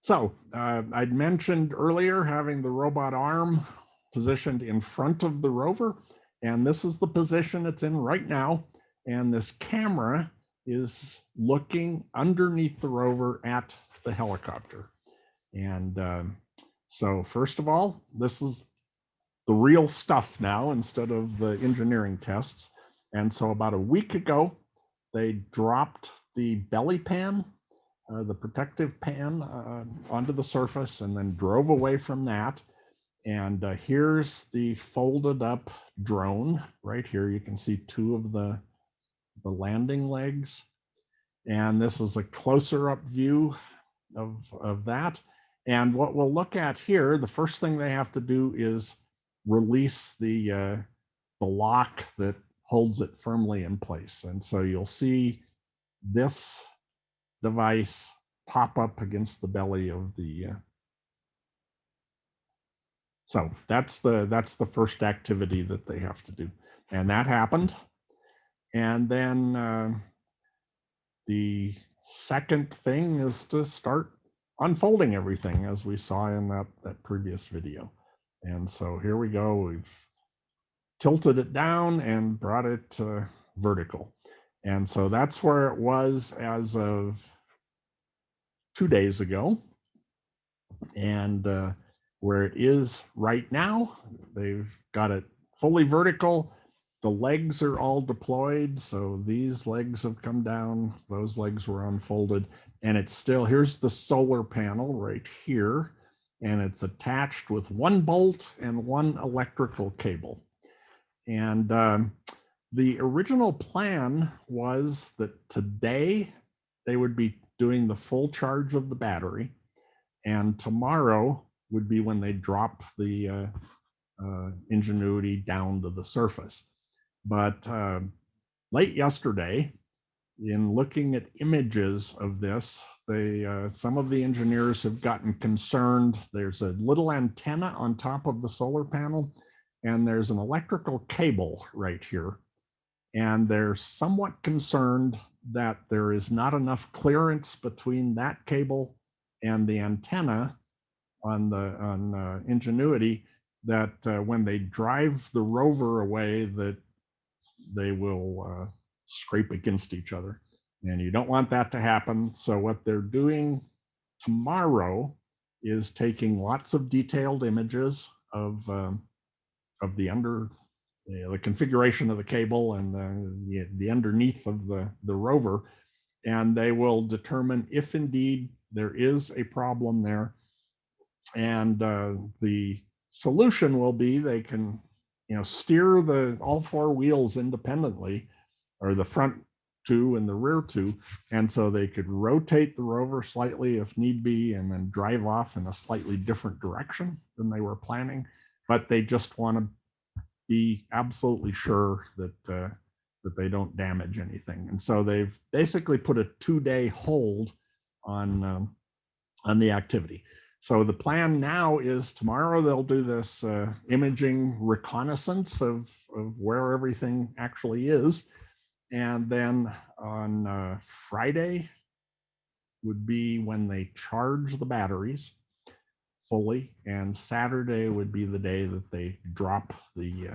So I'd mentioned earlier having the robot arm positioned in front of the rover, and this is the position it's in right now. And this camera is looking underneath the rover at the helicopter. And so first of all, this is the real stuff now instead of the engineering tests. And so about a week ago, they dropped the belly pan, the protective pan, onto the surface and then drove away from that. And here's the folded up drone right here. You can see two of the landing legs. And this is a closer up view of that. And what we'll look at here, the first thing they have to do is release the lock that holds it firmly in place. And so you'll see this device pop up against the belly of the so that's the first activity that they have to do, and that happened. And then the second thing is to start unfolding everything, as we saw in that previous video. And so here we go. We've tilted it down and brought it vertical. And so that's where it was as of 2 days ago. And where it is right now, they've got it fully vertical. The legs are all deployed. So these legs have come down, those legs were unfolded, and it's still, here's the solar panel right here. And it's attached with one bolt and one electrical cable. And the original plan was that today they would be doing the full charge of the battery, and tomorrow would be when they drop the Ingenuity down to the surface. But late yesterday, in looking at images of this, some of the engineers have gotten concerned. There's a little antenna on top of the solar panel, and there's an electrical cable right here. And they're somewhat concerned that there is not enough clearance between that cable and the antenna on Ingenuity, that when they drive the rover away, that they will scrape against each other. And you don't want that to happen. So what they're doing tomorrow is taking lots of detailed images of the configuration of the cable and the underneath of the rover, and they will determine if indeed there is a problem there. And the solution will be they can steer all four wheels independently, or the front two and the rear two, and so they could rotate the rover slightly if need be and then drive off in a slightly different direction than they were planning. But they just want to be absolutely sure that that they don't damage anything. And so they've basically put a 2-day hold on the activity. So the plan now is tomorrow they'll do this imaging reconnaissance of where everything actually is. And then on Friday would be when they charge the batteries fully, and Saturday would be the day that they drop the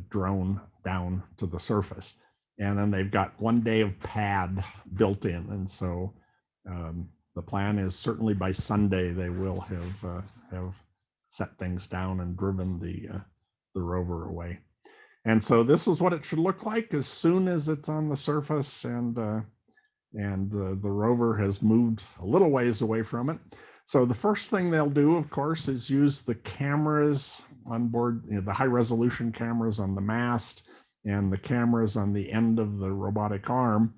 drone down to the surface. And then they've got 1 day of pad built in, and so the plan is certainly by Sunday they will have set things down and driven the rover away. And so this is what it should look like as soon as it's on the surface. And and the rover has moved a little ways away from it. So the first thing they'll do, of course, is use the cameras on board, the high resolution cameras on the mast and the cameras on the end of the robotic arm,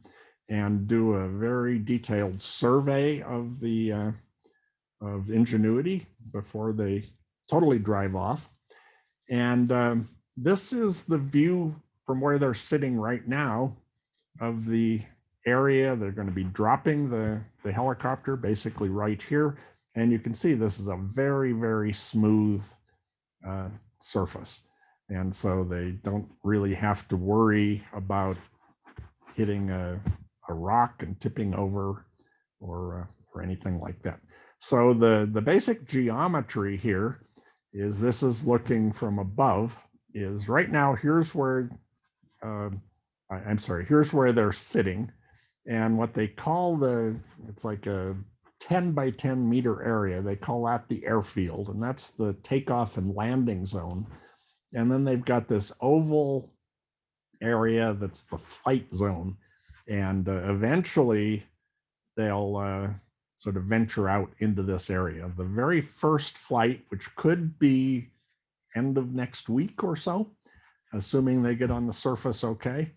and do a very detailed survey of the of Ingenuity before they totally drive off. And this is the view from where they're sitting right now of the area. They're going to be dropping the helicopter basically right here. And you can see this is a very, very smooth surface. And so they don't really have to worry about hitting a rock and tipping over or anything like that. So the basic geometry here is, this is looking from above, is right now, here's where, I'm sorry, here's where they're sitting. And what they call it's like a 10 by 10 meter area. They call that the airfield, and that's the takeoff and landing zone. And then they've got this oval area that's the flight zone. And eventually they'll sort of venture out into this area. The very first flight, which could be end of next week or so, assuming they get on the surface okay,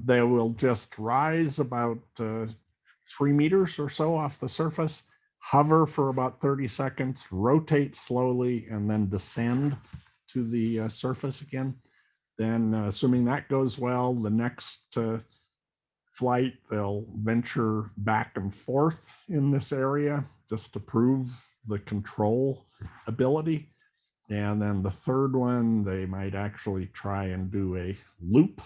they will just rise about 3 meters or so off the surface, hover for about 30 seconds, rotate slowly, and then descend to the surface again. Then, assuming that goes well, the next flight, they'll venture back and forth in this area just to prove the control ability. And then the third one, they might actually try and do a loop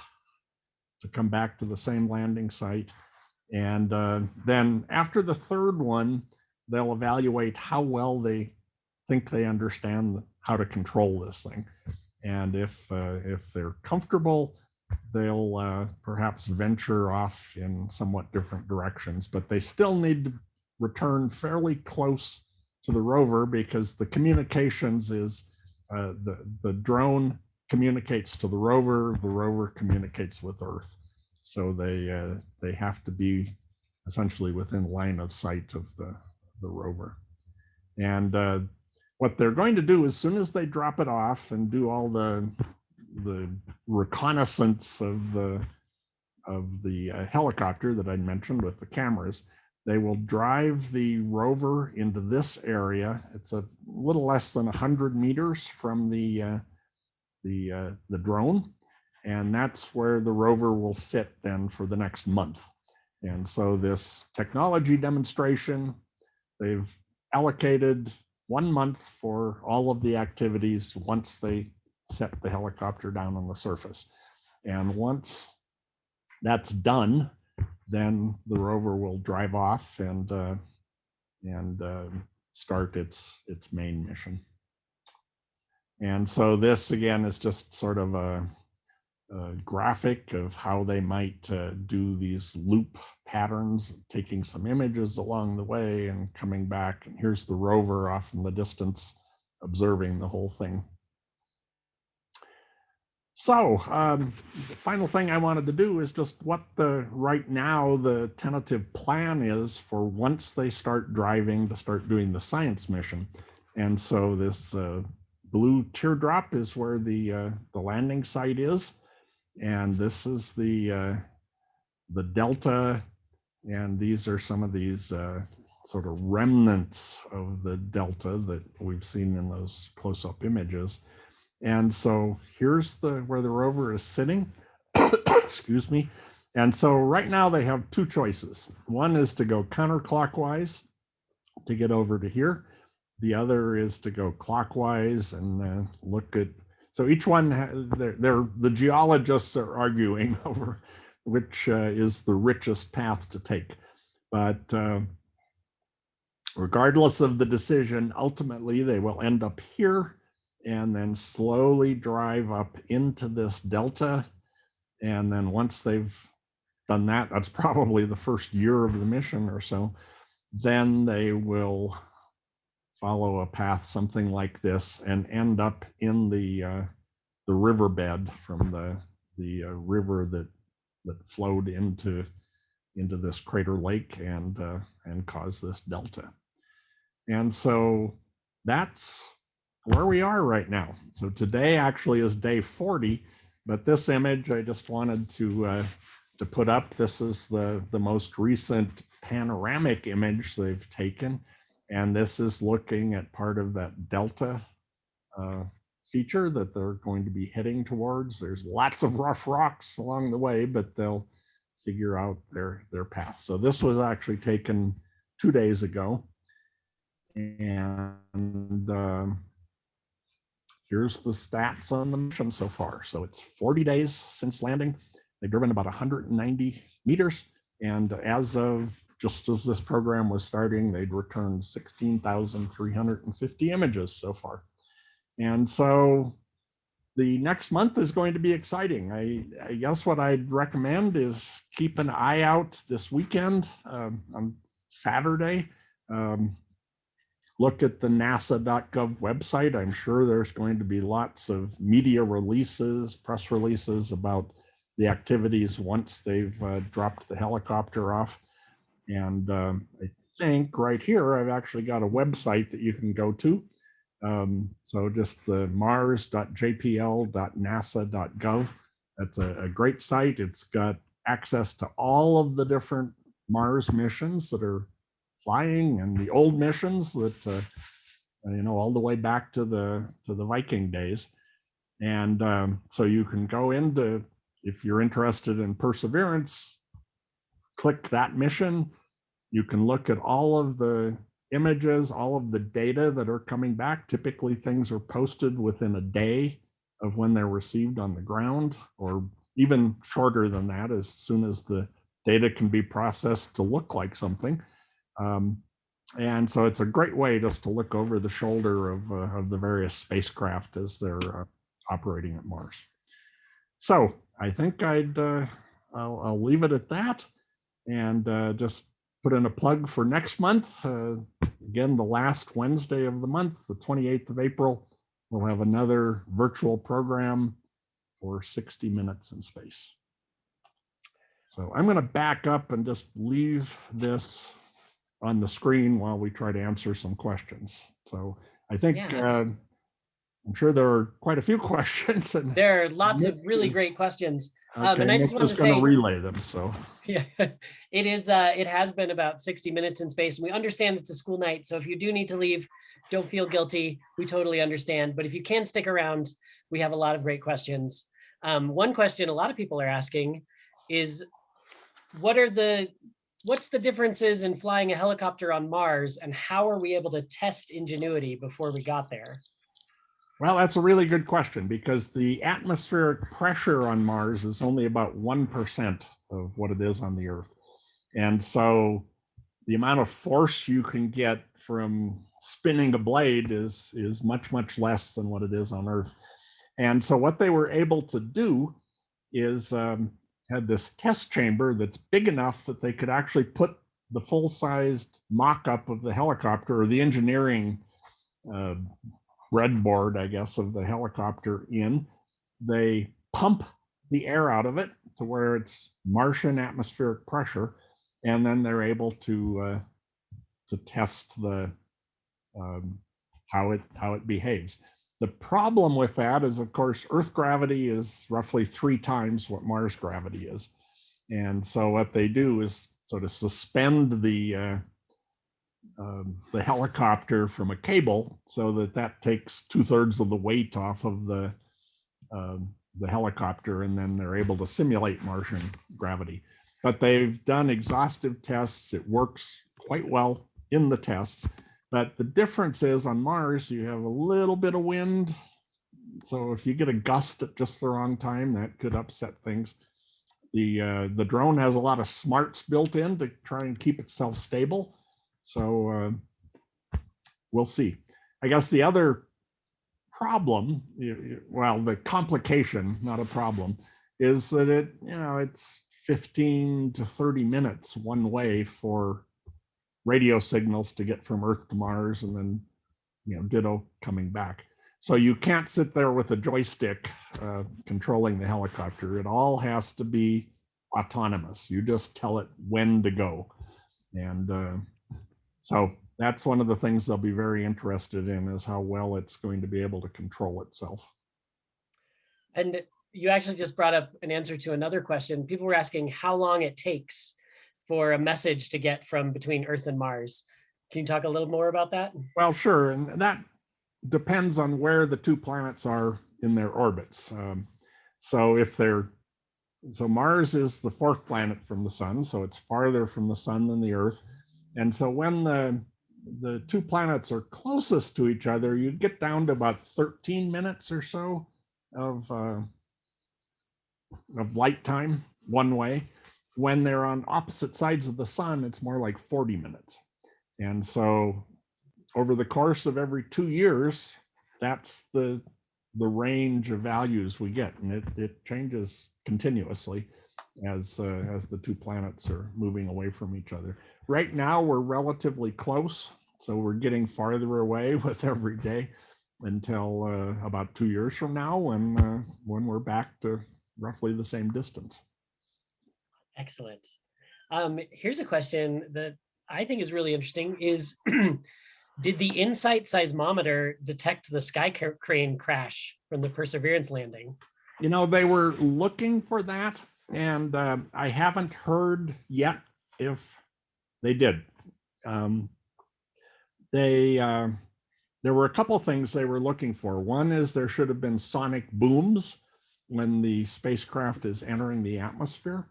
to come back to the same landing site. And then after the third one, they'll evaluate how well they think they understand how to control this thing. And if they're comfortable, they'll perhaps venture off in somewhat different directions, but they still need to return fairly close to the rover, because the communications is the drone communicates to the rover communicates with Earth. So they have to be essentially within line of sight of the rover. And what they're going to do as soon as they drop it off and do all the reconnaissance of the helicopter that I mentioned with the cameras, they will drive the rover into this area. It's a little less than 100 meters from the drone, and that's where the rover will sit then for the next month. And so this technology demonstration, they've allocated 1 month for all of the activities once they set the helicopter down on the surface. And once that's done, then the rover will drive off and start its main mission. And so this again is just sort of a graphic of how they might do these loop patterns, taking some images along the way and coming back. And here's the rover off in the distance, observing the whole thing. So the final thing I wanted to do is just what right now the tentative plan is for once they start driving to start doing the science mission. And so this blue teardrop is where the landing site is. And this is the delta, and these are some of these sort of remnants of the delta that we've seen in those close-up images. And so here's where the rover is sitting. Excuse me. And so right now they have two choices. One is to go counterclockwise to get over to here. The other is to go clockwise and look at. So each one, the geologists are arguing over which is the richest path to take. But regardless of the decision, ultimately they will end up here and then slowly drive up into this delta. And then once they've done that, that's probably the first year of the mission or so, then they will follow a path something like this and end up in the riverbed from the river that flowed into into this crater lake and cause this delta. And so that's where we are right now. So today actually is day 40, but this image I just wanted to put up. This is the most recent panoramic image they've taken, and this is looking at part of that delta feature that they're going to be heading towards. There's lots of rough rocks along the way, but they'll figure out their path. So this was actually taken 2 days ago. And here's the stats on the mission so far. So it's 40 days since landing. They've driven about 190 meters. And as this program was starting, they'd returned 16,350 images so far. And so the next month is going to be exciting. I guess what I'd recommend is keep an eye out this weekend on Saturday. Look at the nasa.gov website. I'm sure there's going to be lots of media releases, press releases about the activities once they've dropped the helicopter off. And I think right here, I've actually got a website that you can go to. So just the mars.jpl.nasa.gov. That's a great site. It's got access to all of the different Mars missions that are flying and the old missions that, all the way back to the Viking days. And so you can go into, if you're interested in Perseverance, click that mission. You can look at all of the images, all of the data that are coming back. Typically things are posted within a day of when they're received on the ground, or even shorter than that, as soon as the data can be processed to look like something. And so it's a great way just to look over the shoulder of the various spacecraft as they're operating at Mars. So I think I'll leave it at that, and just put in a plug for next month. Again, the last Wednesday of the month, the 28th of April, we'll have another virtual program for 60 minutes in space. So I'm going to back up and just leave this on the screen while we try to answer some questions. So I think I'm sure there are quite a few questions. And there are lots of really great questions. Okay, and I just wanted to say, relay them. So yeah, it is. It has been about 60 minutes in space. And we understand it's a school night, so if you do need to leave, don't feel guilty. We totally understand. But if you can stick around, we have a lot of great questions. One question a lot of people are asking is, what's the differences in flying a helicopter on Mars, and how are we able to test Ingenuity before we got there? Well, that's a really good question, because the atmospheric pressure on Mars is only about 1% of what it is on the Earth. And so the amount of force you can get from spinning a blade is much, much less than what it is on Earth. And so what they were able to do is had this test chamber that's big enough that they could actually put the full-sized mock-up of the helicopter, or the engineering breadboard, I guess, of the helicopter in. They pump the air out of it to where it's Martian atmospheric pressure, and then they're able to test the how it behaves. The problem with that is, of course, Earth gravity is roughly 3 times what Mars gravity is. And so what they do is sort of suspend the helicopter from a cable, so that takes 2/3 of the weight off of the helicopter, and then they're able to simulate Martian gravity. But they've done exhaustive tests. It works quite well in the tests. But the difference is, on Mars, you have a little bit of wind. So if you get a gust at just the wrong time, that could upset things. The drone has a lot of smarts built in to try and keep itself stable. So we'll see. I guess the other problem, well, the complication, not a problem, is that it's 15 to 30 minutes one way for radio signals to get from Earth to Mars, and then ditto coming back. So you can't sit there with a joystick controlling the helicopter. It all has to be autonomous. You just tell it when to go. And so that's one of the things they'll be very interested in, is how well it's going to be able to control itself. And you actually just brought up an answer to another question. People were asking how long it takes for a message to get from between Earth and Mars. Can you talk a little more about that? Well, sure. And that depends on where the two planets are in their orbits. So Mars is the fourth planet from the sun, so it's farther from the sun than the Earth. And so when the two planets are closest to each other, you get down to about 13 minutes or so of light time one way. When they're on opposite sides of the sun, it's more like 40 minutes. And so over the course of every 2 years, that's the range of values we get, and it changes continuously as the two planets are moving away from each other. Right now, we're relatively close, so we're getting farther away with every day until about 2 years from now, when we're back to roughly the same distance. Excellent. Here's a question that I think is really interesting: is did the InSight seismometer detect the sky crane crash from the Perseverance landing? You know, they were looking for that, and I haven't heard yet if they did. There were a couple of things they were looking for. One is there should have been sonic booms when the spacecraft is entering the atmosphere,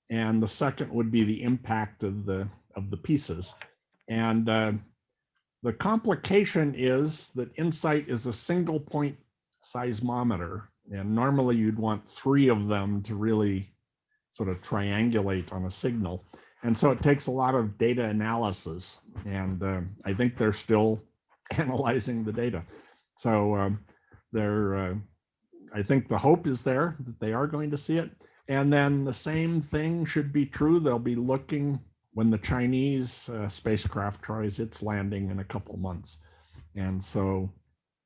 and the second would be the impact of the pieces. And the complication is that InSight is a single point seismometer, and normally you'd want 3 of them to really sort of triangulate on a signal. And so it takes a lot of data analysis, and I think they're still analyzing the data. So I think the hope is there that they are going to see it. And then the same thing should be true. They'll be looking when the Chinese spacecraft tries its landing in a couple months. And so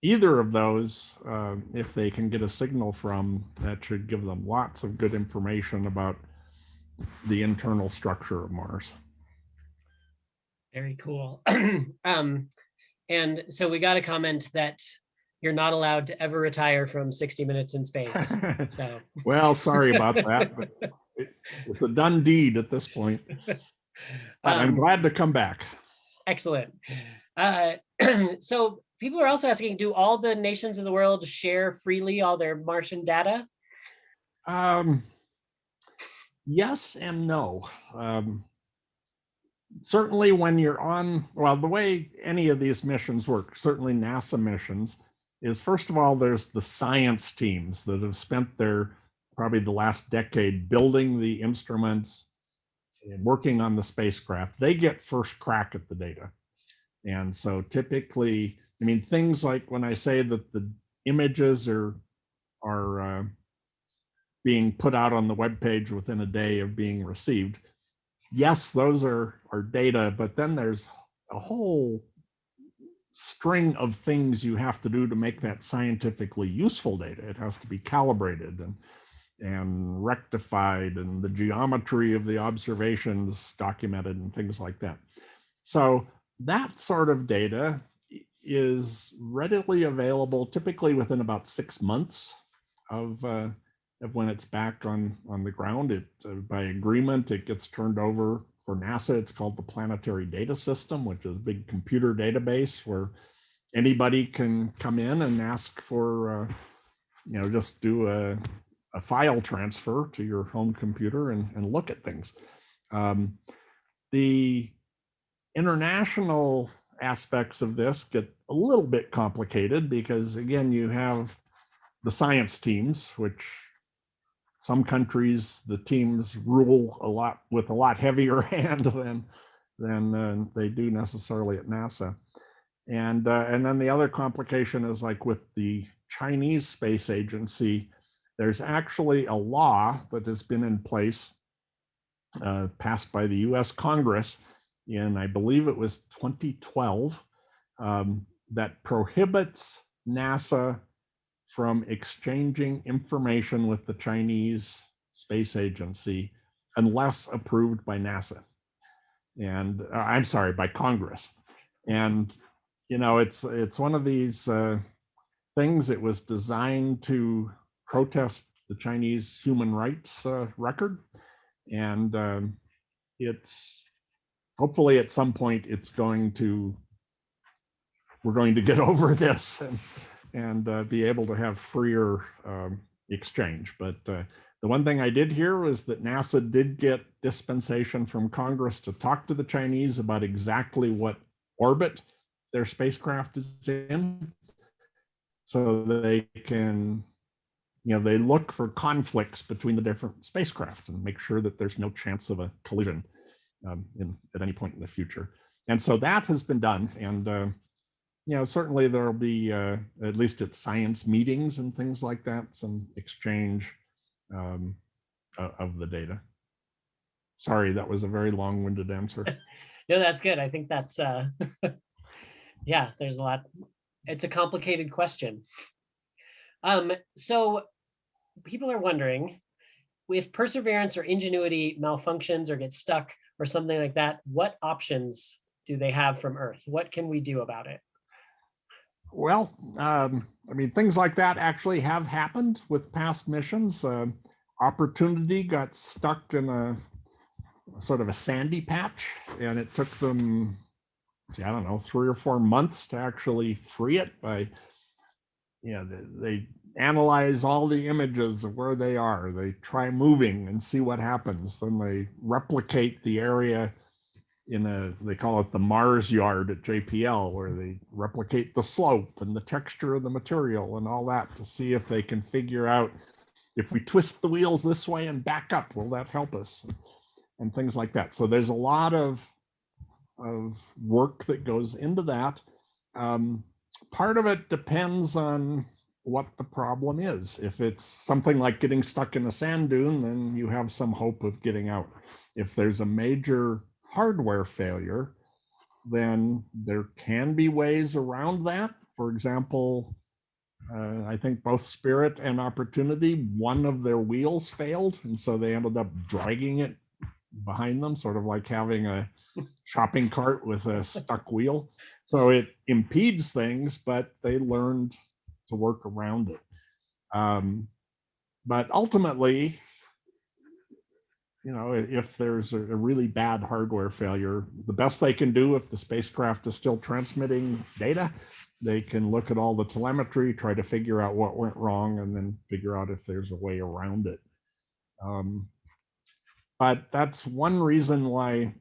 either of those, if they can get a signal from, that should give them lots of good information about the internal structure of Mars. Very cool. And so we got a comment that you're not allowed to ever retire from 60 Minutes in Space. So well, sorry about that, but it's a done deed at this point. But I'm glad to come back. Excellent. So people are also asking, do all the nations of the world share freely all their Martian data? Yes and no. Certainly when you're on, well, the way any of these missions work, certainly NASA missions, is first of all, there's the science teams that have spent probably the last decade building the instruments and working on the spacecraft. They get first crack at the data. And so typically, I mean, things like when I say that the images are being put out on the webpage within a day of being received, yes, those are data, but then there's a whole string of things you have to do to make that scientifically useful data. It has to be calibrated and rectified, and the geometry of the observations documented and things like that. So that sort of data is readily available typically within about 6 months of when it's back on the ground. By agreement, it gets turned over for NASA. It's called the Planetary Data System, which is a big computer database where anybody can come in and ask for, just do a file transfer to your home computer and look at things. The international aspects of this get a little bit complicated because, again, you have the science teams, which some countries, the teams rule a lot with a lot heavier hand than they do necessarily at NASA. And then the other complication is, like with the Chinese Space Agency, there's actually a law that has been in place, passed by the US Congress in, I believe it was 2012, that prohibits NASA from exchanging information with the Chinese Space Agency unless approved by NASA. And I'm sorry, by Congress. And it's one of these things. It was designed to protest the Chinese human rights record, and it's hopefully at some point we're going to get over this and be able to have freer exchange. But the one thing I did hear was that NASA did get dispensation from Congress to talk to the Chinese about exactly what orbit their spacecraft is in, so they can, they look for conflicts between the different spacecraft and make sure that there's no chance of a collision at any point in the future. And so that has been done. And certainly there'll be, at least at science meetings and things like that, some exchange of the data. Sorry, that was a very long-winded answer. No, that's good. I think that's, yeah, there's a lot. It's a complicated question. So people are wondering, if Perseverance or Ingenuity malfunctions or gets stuck or something like that, what options do they have from Earth? What can we do about it? Well, things like that actually have happened with past missions. Opportunity got stuck in a sort of a sandy patch, and it took them, I don't know, 3 or 4 months to actually free it by, they analyze all the images of where they are. They try moving and see what happens. Then they replicate the area they call it the Mars yard at JPL, where they replicate the slope and the texture of the material and all that to see if they can figure out, if we twist the wheels this way and back up, will that help us? And things like that. So there's a lot of work that goes into that. Part of it depends on what the problem is. If it's something like getting stuck in a sand dune, then you have some hope of getting out. If there's a major hardware failure, then there can be ways around that. For example, I think both Spirit and Opportunity, one of their wheels failed, and so they ended up dragging it behind them, sort of like having a shopping cart with a stuck wheel. So it impedes things, but they learned to work around it. But ultimately, if there's a really bad hardware failure, the best they can do, if the spacecraft is still transmitting data, they can look at all the telemetry, try to figure out what went wrong, and then figure out if there's a way around it. But that's one reason why,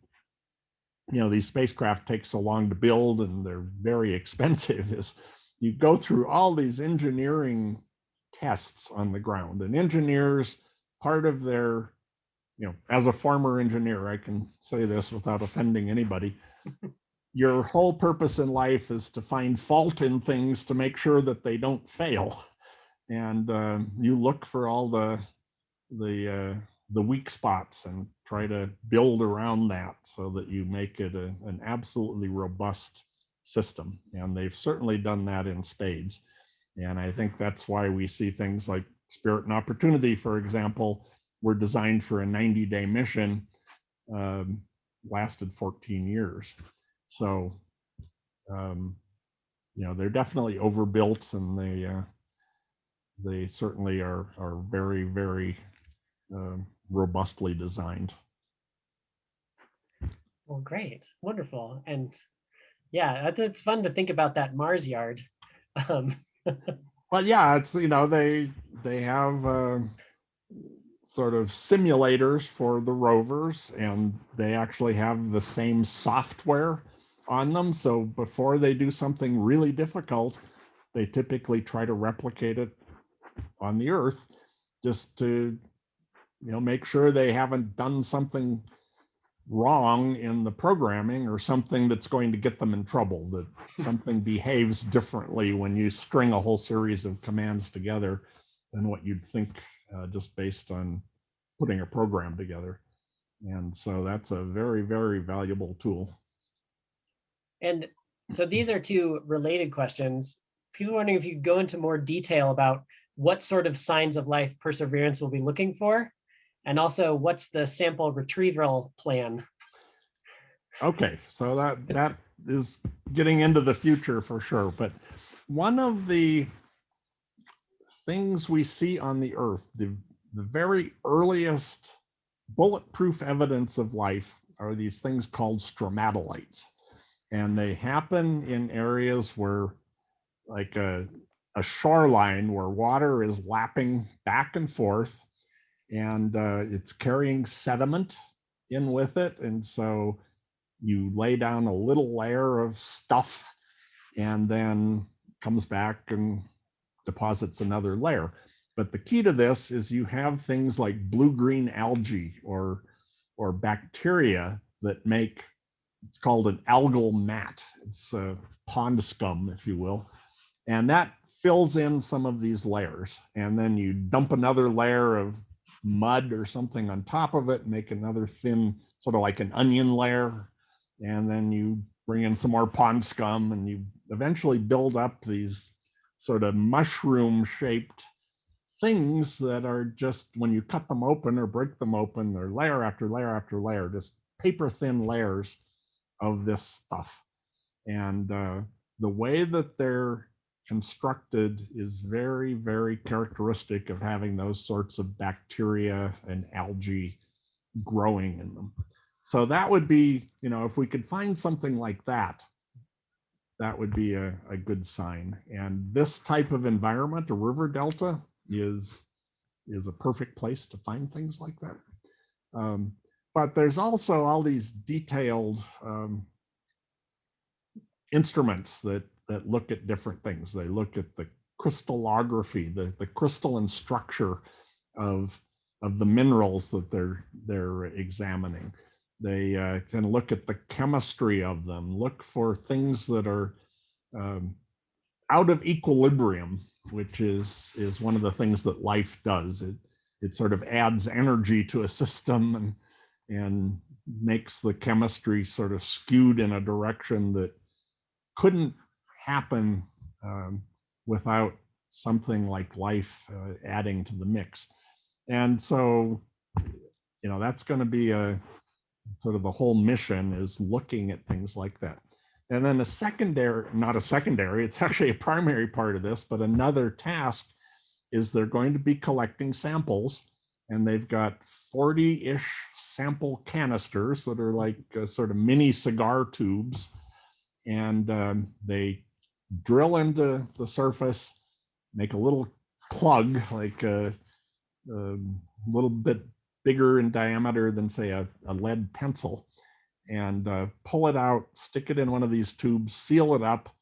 these spacecraft take so long to build and they're very expensive, is you go through all these engineering tests on the ground. And engineers, part of their, as a former engineer, I can say this without offending anybody, your whole purpose in life is to find fault in things to make sure that they don't fail. And you look for all the weak spots and try to build around that so that you make it an absolutely robust system. And they've certainly done that in spades. And I think that's why we see things like Spirit and Opportunity, for example, were designed for a 90-day mission, lasted 14 years. So, they're definitely overbuilt, and they certainly are very, very robustly designed. Well, great, wonderful, and yeah, it's fun to think about that Mars yard. Well, yeah, it's they have sort of simulators for the rovers, and they actually have the same software on them. So before they do something really difficult, they typically try to replicate it on the Earth, just to make sure they haven't done something wrong in the programming or something that's going to get them in trouble, that something behaves differently when you string a whole series of commands together than what you'd think just based on putting a program together. And so that's a very, very valuable tool. And so these are two related questions. People are wondering if you could go into more detail about what sort of signs of life Perseverance will be looking for, And also, what's the sample retrieval plan? Okay, so that is getting into the future for sure. But one of the things we see on the Earth, the very earliest bulletproof evidence of life, are these things called stromatolites. And they happen in areas where, like a shoreline where water is lapping back and forth, and it's carrying sediment in with it. And so you lay down a little layer of stuff and then comes back and deposits another layer. But the key to this is you have things like blue-green algae or bacteria that make, it's called an algal mat. It's a pond scum, if you will. And that fills in some of these layers. And then you dump another layer of mud or something on top of it, make another thin, sort of like an onion layer. And then you bring in some more pond scum, and you eventually build up these sort of mushroom-shaped things that are just, when you cut them open or break them open, they're layer after layer after layer, just paper-thin layers of this stuff. And the way that they're constructed is very, very characteristic of having those sorts of bacteria and algae growing in them. So that would be, if we could find something like that, that would be a good sign. And this type of environment, a river delta, is a perfect place to find things like that. But there's also all these detailed instruments that look at different things. They look at the crystallography, the crystalline structure of the minerals that they're examining. They can look at the chemistry of them, look for things that are out of equilibrium, which is one of the things that life does. It sort of adds energy to a system and makes the chemistry sort of skewed in a direction that couldn't happen without something like life adding to the mix. And so, that's going to be a sort of the whole mission, is looking at things like that. And then it's actually a primary part of this, but another task is they're going to be collecting samples, and they've got 40-ish sample canisters that are like sort of mini cigar tubes. And they drill into the surface, make a little plug, like a little bit bigger in diameter than, say, a lead pencil, and pull it out, stick it in one of these tubes, seal it up.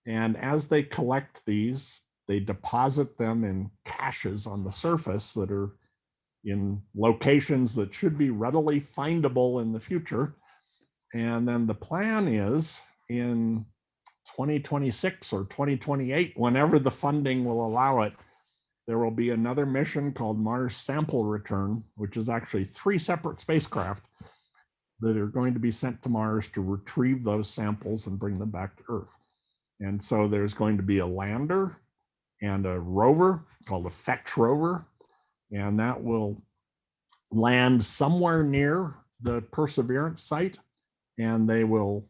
And as they collect these, they deposit them in caches on the surface that are in locations that should be readily findable in the future. And then the plan is, in 2026 or 2028, whenever the funding will allow it, there will be another mission called Mars Sample Return, which is actually 3 separate spacecraft that are going to be sent to Mars to retrieve those samples and bring them back to Earth. And so there's going to be a lander and a rover called a Fetch rover, and that will land somewhere near the Perseverance site, and they will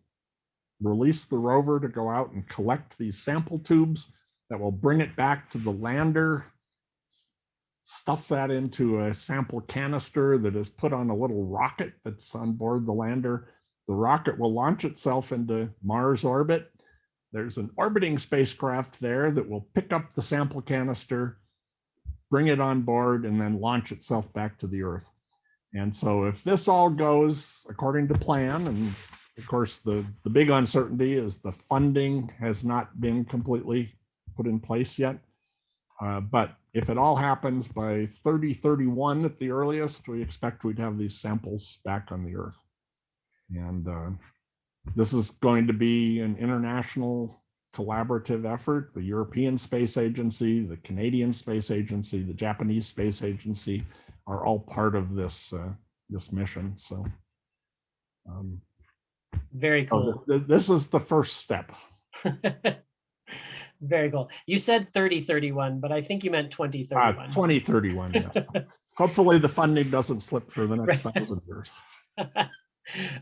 release the rover to go out and collect these sample tubes that will bring it back to the lander, stuff that into a sample canister that is put on a little rocket that's on board the lander. The rocket will launch itself into Mars orbit. There's an orbiting spacecraft there that will pick up the sample canister, bring it on board, and then launch itself back to the Earth. And so if this all goes according to plan, and of course the big uncertainty is the funding has not been completely put in place yet. But if it all happens by 2031 at the earliest, we expect we'd have these samples back on the Earth. And this is going to be an international collaborative effort. The European Space Agency, the Canadian Space Agency, the Japanese Space Agency are all part of this mission. So very cool. This is the first step. Very cool. You said 3031, but I think you meant 2031. 2031, yes. Hopefully the funding doesn't slip for the next 1,000 years.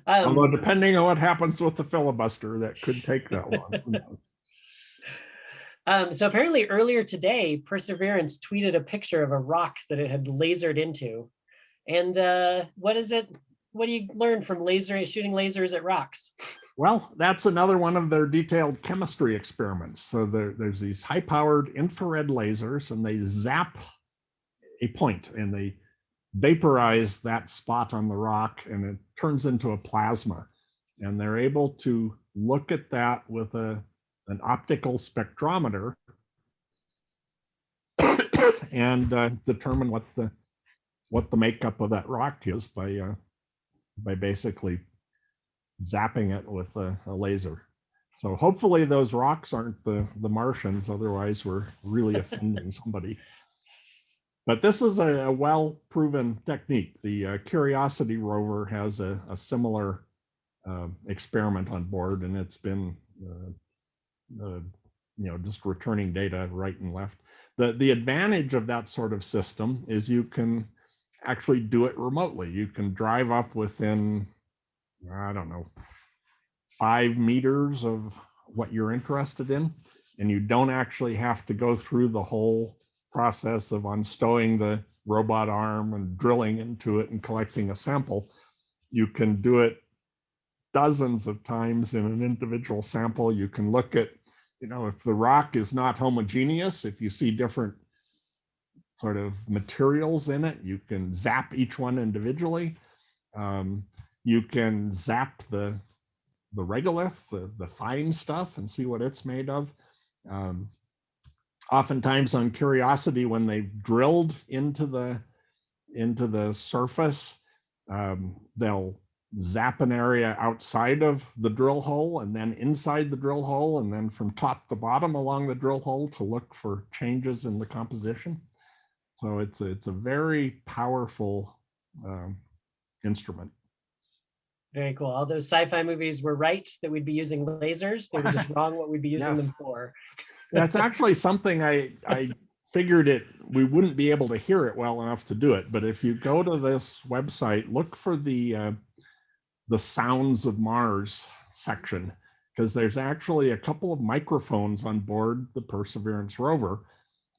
Although depending on what happens with the filibuster, that could take that long. Who knows? So apparently earlier today, Perseverance tweeted a picture of a rock that it had lasered into. And what is it? What do you learn from shooting lasers at rocks? Well, that's another one of their detailed chemistry experiments. So there's these high-powered infrared lasers, and they zap a point, and they vaporize that spot on the rock, and it turns into a plasma. And they're able to look at that with an optical spectrometer and determine what the makeup of that rock is by basically zapping it with a laser. So hopefully those rocks aren't the Martians, otherwise we're really offending somebody. But this is a well-proven technique. The Curiosity rover has a similar experiment on board, and it's been just returning data right and left. The advantage of that sort of system is you can actually do it remotely. You can drive up within, I don't know, 5 meters of what you're interested in, and you don't actually have to go through the whole process of unstowing the robot arm and drilling into it and collecting a sample. You can do it dozens of times in an individual sample. You can look at, if the rock is not homogeneous, if you see different sort of materials in it, you can zap each one individually. You can zap the regolith, the fine stuff, and see what it's made of. Oftentimes on Curiosity, when they've drilled into the surface, they'll zap an area outside of the drill hole and then inside the drill hole, and then from top to bottom along the drill hole to look for changes in the composition. So it's a very powerful instrument. Very cool. All those sci-fi movies were right that we'd be using lasers. They were just wrong what we'd be using them for. That's actually something I figured we wouldn't be able to hear it well enough to do it. But if you go to this website, look for the Sounds of Mars section, because there's actually a couple of microphones on board the Perseverance rover.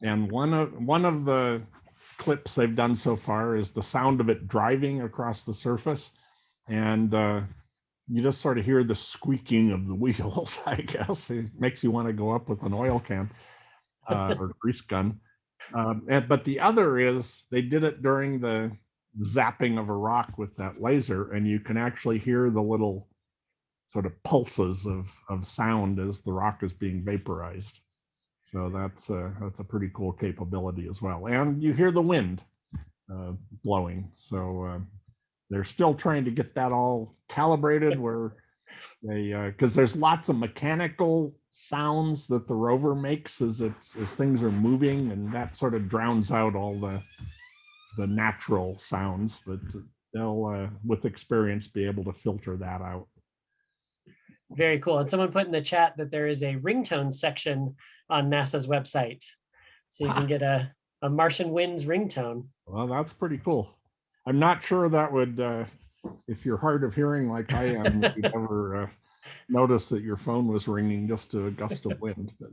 And one of the clips they've done so far is the sound of it driving across the surface. And you just sort of hear the squeaking of the wheels, I guess. It makes you want to go up with an oil can or grease gun. But the other is they did it during the zapping of a rock with that laser, and you can actually hear the little sort of pulses of sound as the rock is being vaporized. So that's a pretty cool capability as well. And you hear the wind blowing. So they're still trying to get that all calibrated where because there's lots of mechanical sounds that the rover makes as things are moving, and that sort of drowns out all the natural sounds, but they'll with experience be able to filter that out. Very cool. And someone put in the chat that there is a ringtone section on NASA's website, so you can get a Martian Winds ringtone. Well, that's pretty cool. I'm not sure that would, if you're hard of hearing like I am, you'd ever notice that your phone was ringing just to a gust of wind, but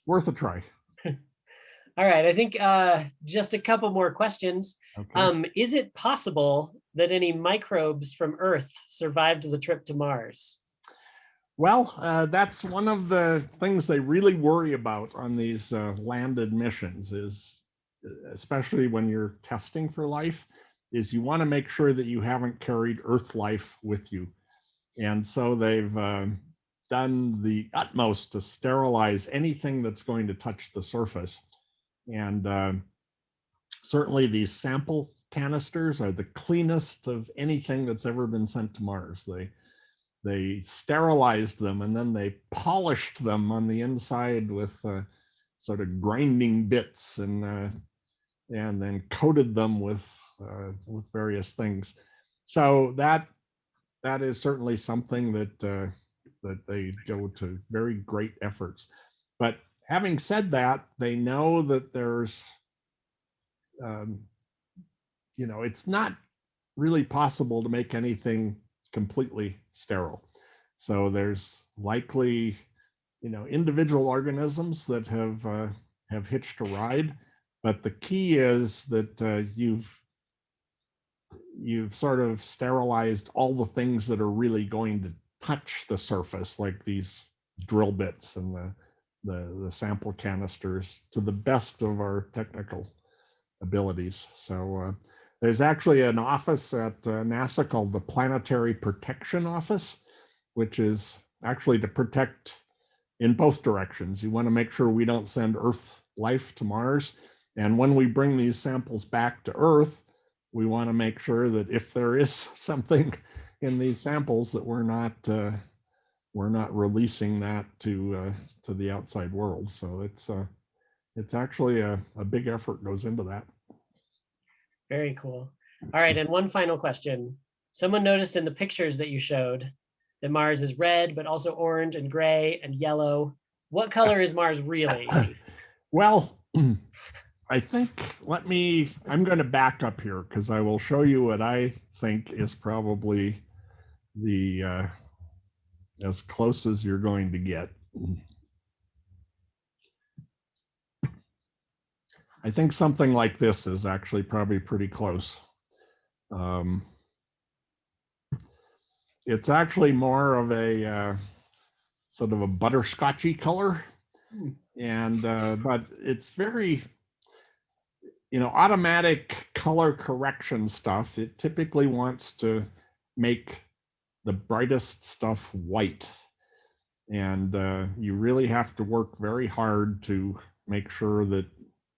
worth a try. All right, I think just a couple more questions. Okay. Is it possible that any microbes from Earth survived the trip to Mars? Well, that's one of the things they really worry about on these landed missions, is especially when you're testing for life, is you want to make sure that you haven't carried Earth life with you. And so they've done the utmost to sterilize anything that's going to touch the surface. And certainly these sample canisters are the cleanest of anything that's ever been sent to Mars. They sterilized them, and then they polished them on the inside with sort of grinding bits, and then coated them with various things. So that is certainly something that they go to very great efforts. But having said that, they know that there's it's not really possible to make anything completely sterile. So there's likely, individual organisms that have hitched a ride, but the key is that you've sort of sterilized all the things that are really going to touch the surface, like these drill bits and the sample canisters, to the best of our technical abilities. So there's actually an office at NASA called the Planetary Protection Office, which is actually to protect in both directions. You want to make sure we don't send Earth life to Mars. And when we bring these samples back to Earth, we want to make sure that if there is something in these samples, that we're not releasing that to the outside world. So it's actually a big effort goes into that. Very cool. All right, and one final question. Someone noticed in the pictures that you showed that Mars is red, but also orange and gray and yellow. What color is Mars really? Well, I think, I'm going to back up here because I will show you what I think is probably the as close as you're going to get. I think something like this is actually probably pretty close. It's actually more of a sort of a butterscotchy color, and but it's very, automatic color correction stuff. It typically wants to make the brightest stuff white, and you really have to work very hard to make sure that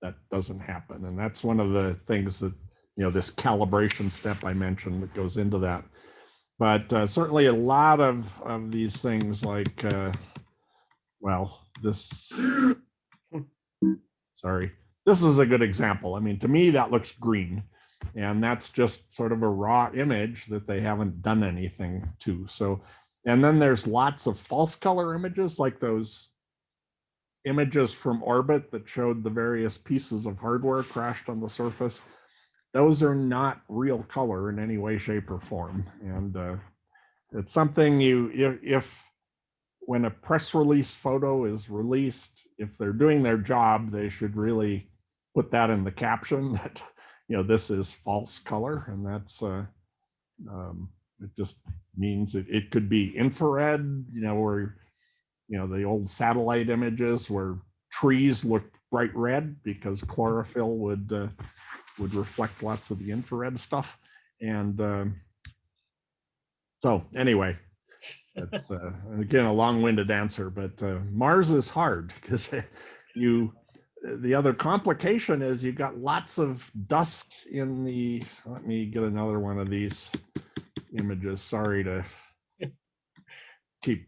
that doesn't happen. And that's one of the things that, this calibration step I mentioned that goes into that. But certainly a lot of these things like, this is a good example. I mean, to me, that looks green. And that's just sort of a raw image that they haven't done anything to. So, and then there's lots of false color images, like those images from orbit that showed the various pieces of hardware crashed on the surface. Those are not real color in any way, shape, or form. And it's something if when a press release photo is released, if they're doing their job, they should really put that in the caption that, this is false color. And that's, it just means it could be infrared, where, the old satellite images where trees looked bright red because chlorophyll would reflect lots of the infrared stuff. And so anyway, that's again a long-winded answer, but Mars is hard because the other complication is you got lots of dust in the, let me get another one of these images. Sorry to keep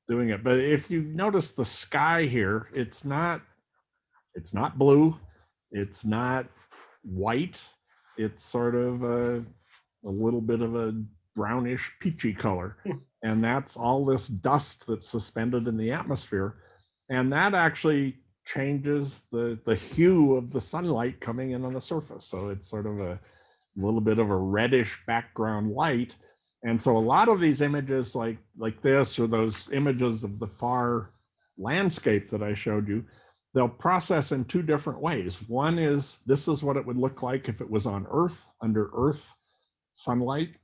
doing it, but if you notice the sky here, it's not blue, it's not white, it's sort of a little bit of a brownish peachy color. And that's all this dust that's suspended in the atmosphere, and that actually changes the hue of the sunlight coming in on the surface. So it's sort of a little bit of a reddish background light. And so a lot of these images like this, or those images of the far landscape that I showed you, they'll process in two different ways. One is, this is what it would look like if it was on Earth, under Earth sunlight.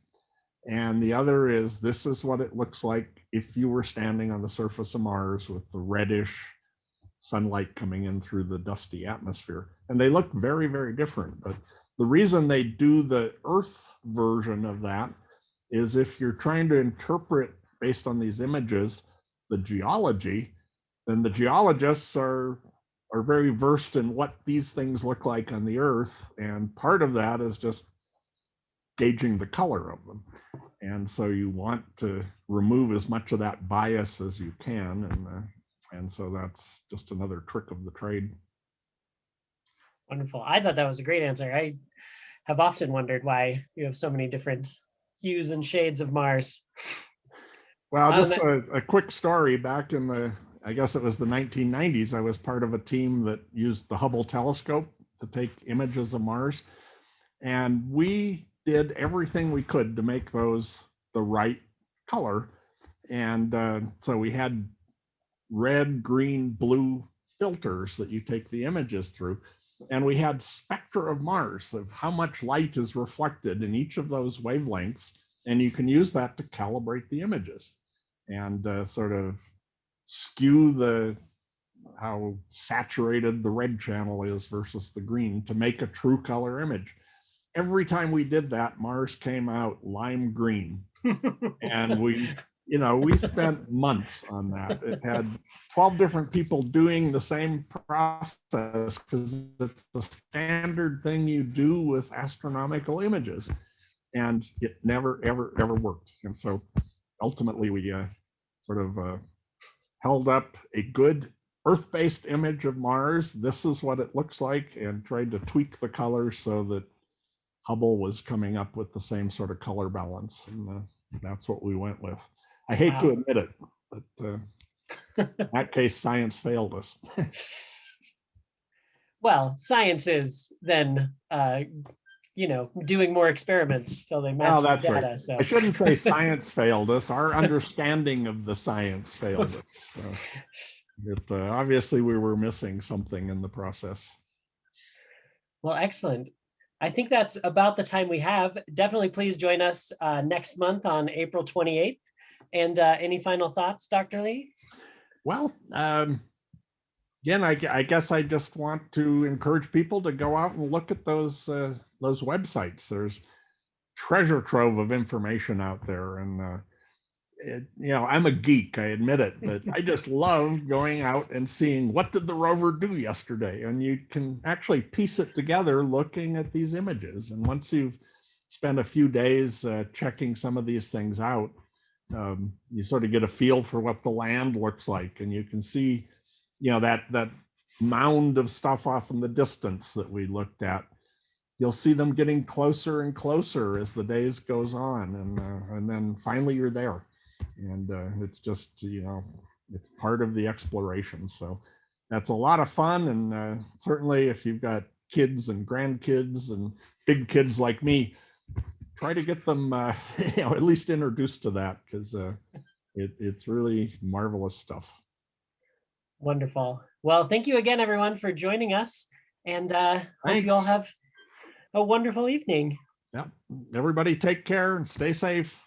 And the other is, this is what it looks like if you were standing on the surface of Mars with the reddish sunlight coming in through the dusty atmosphere. And they look very, very different. But the reason they do the Earth version of that is if you're trying to interpret, based on these images, the geology, then the geologists are very versed in what these things look like on the Earth. And part of that is just gauging the color of them. And so you want to remove as much of that bias as you can. And so that's just another trick of the trade. Wonderful. I thought that was a great answer. I have often wondered why you have so many different hues and shades of Mars. Well, just a quick story. Back in I guess it was the 1990s, I was part of a team that used the Hubble telescope to take images of Mars. And we did everything we could to make those the right color. And so we had red, green, blue filters that you take the images through. And we had spectra of Mars of how much light is reflected in each of those wavelengths. And you can use that to calibrate the images and sort of skew how saturated the red channel is versus the green to make a true color image. Every time we did that, Mars came out lime green. And we spent months on that. It had 12 different people doing the same process because it's the standard thing you do with astronomical images. And it never, ever, ever worked. And so ultimately we sort of held up a good Earth-based image of Mars. This is what it looks like, and tried to tweak the colors so that Hubble was coming up with the same sort of color balance. And that's what we went with. I hate to admit it, but in that case, science failed us. Well, science is then, doing more experements till they match the data. Right. So I shouldn't say science failed us. Our understanding of the science failed us. So obviously, we were missing something in the process. Well, excellent. I think that's about the time we have. Definitely please join us next month on April 28th. And any final thoughts, Dr. Lee? Well, again, I guess I just want to encourage people to go out and look at those websites. There's treasure trove of information out there. And, I'm a geek, I admit it, but I just love going out and seeing what did the rover do yesterday? And you can actually piece it together looking at these images. And once you've spent a few days checking some of these things out, you sort of get a feel for what the land looks like. And you can see, that mound of stuff off in the distance that we looked at. You'll see them getting closer and closer as the days goes on. And then finally you're there. And it's just, it's part of the exploration. So that's a lot of fun. And certainly if you've got kids and grandkids and big kids like me, try to get them, at least introduced to that, because it's really marvelous stuff. Wonderful. Well, thank you again, everyone, for joining us. And hope you all have a wonderful evening. Yeah. Everybody take care and stay safe.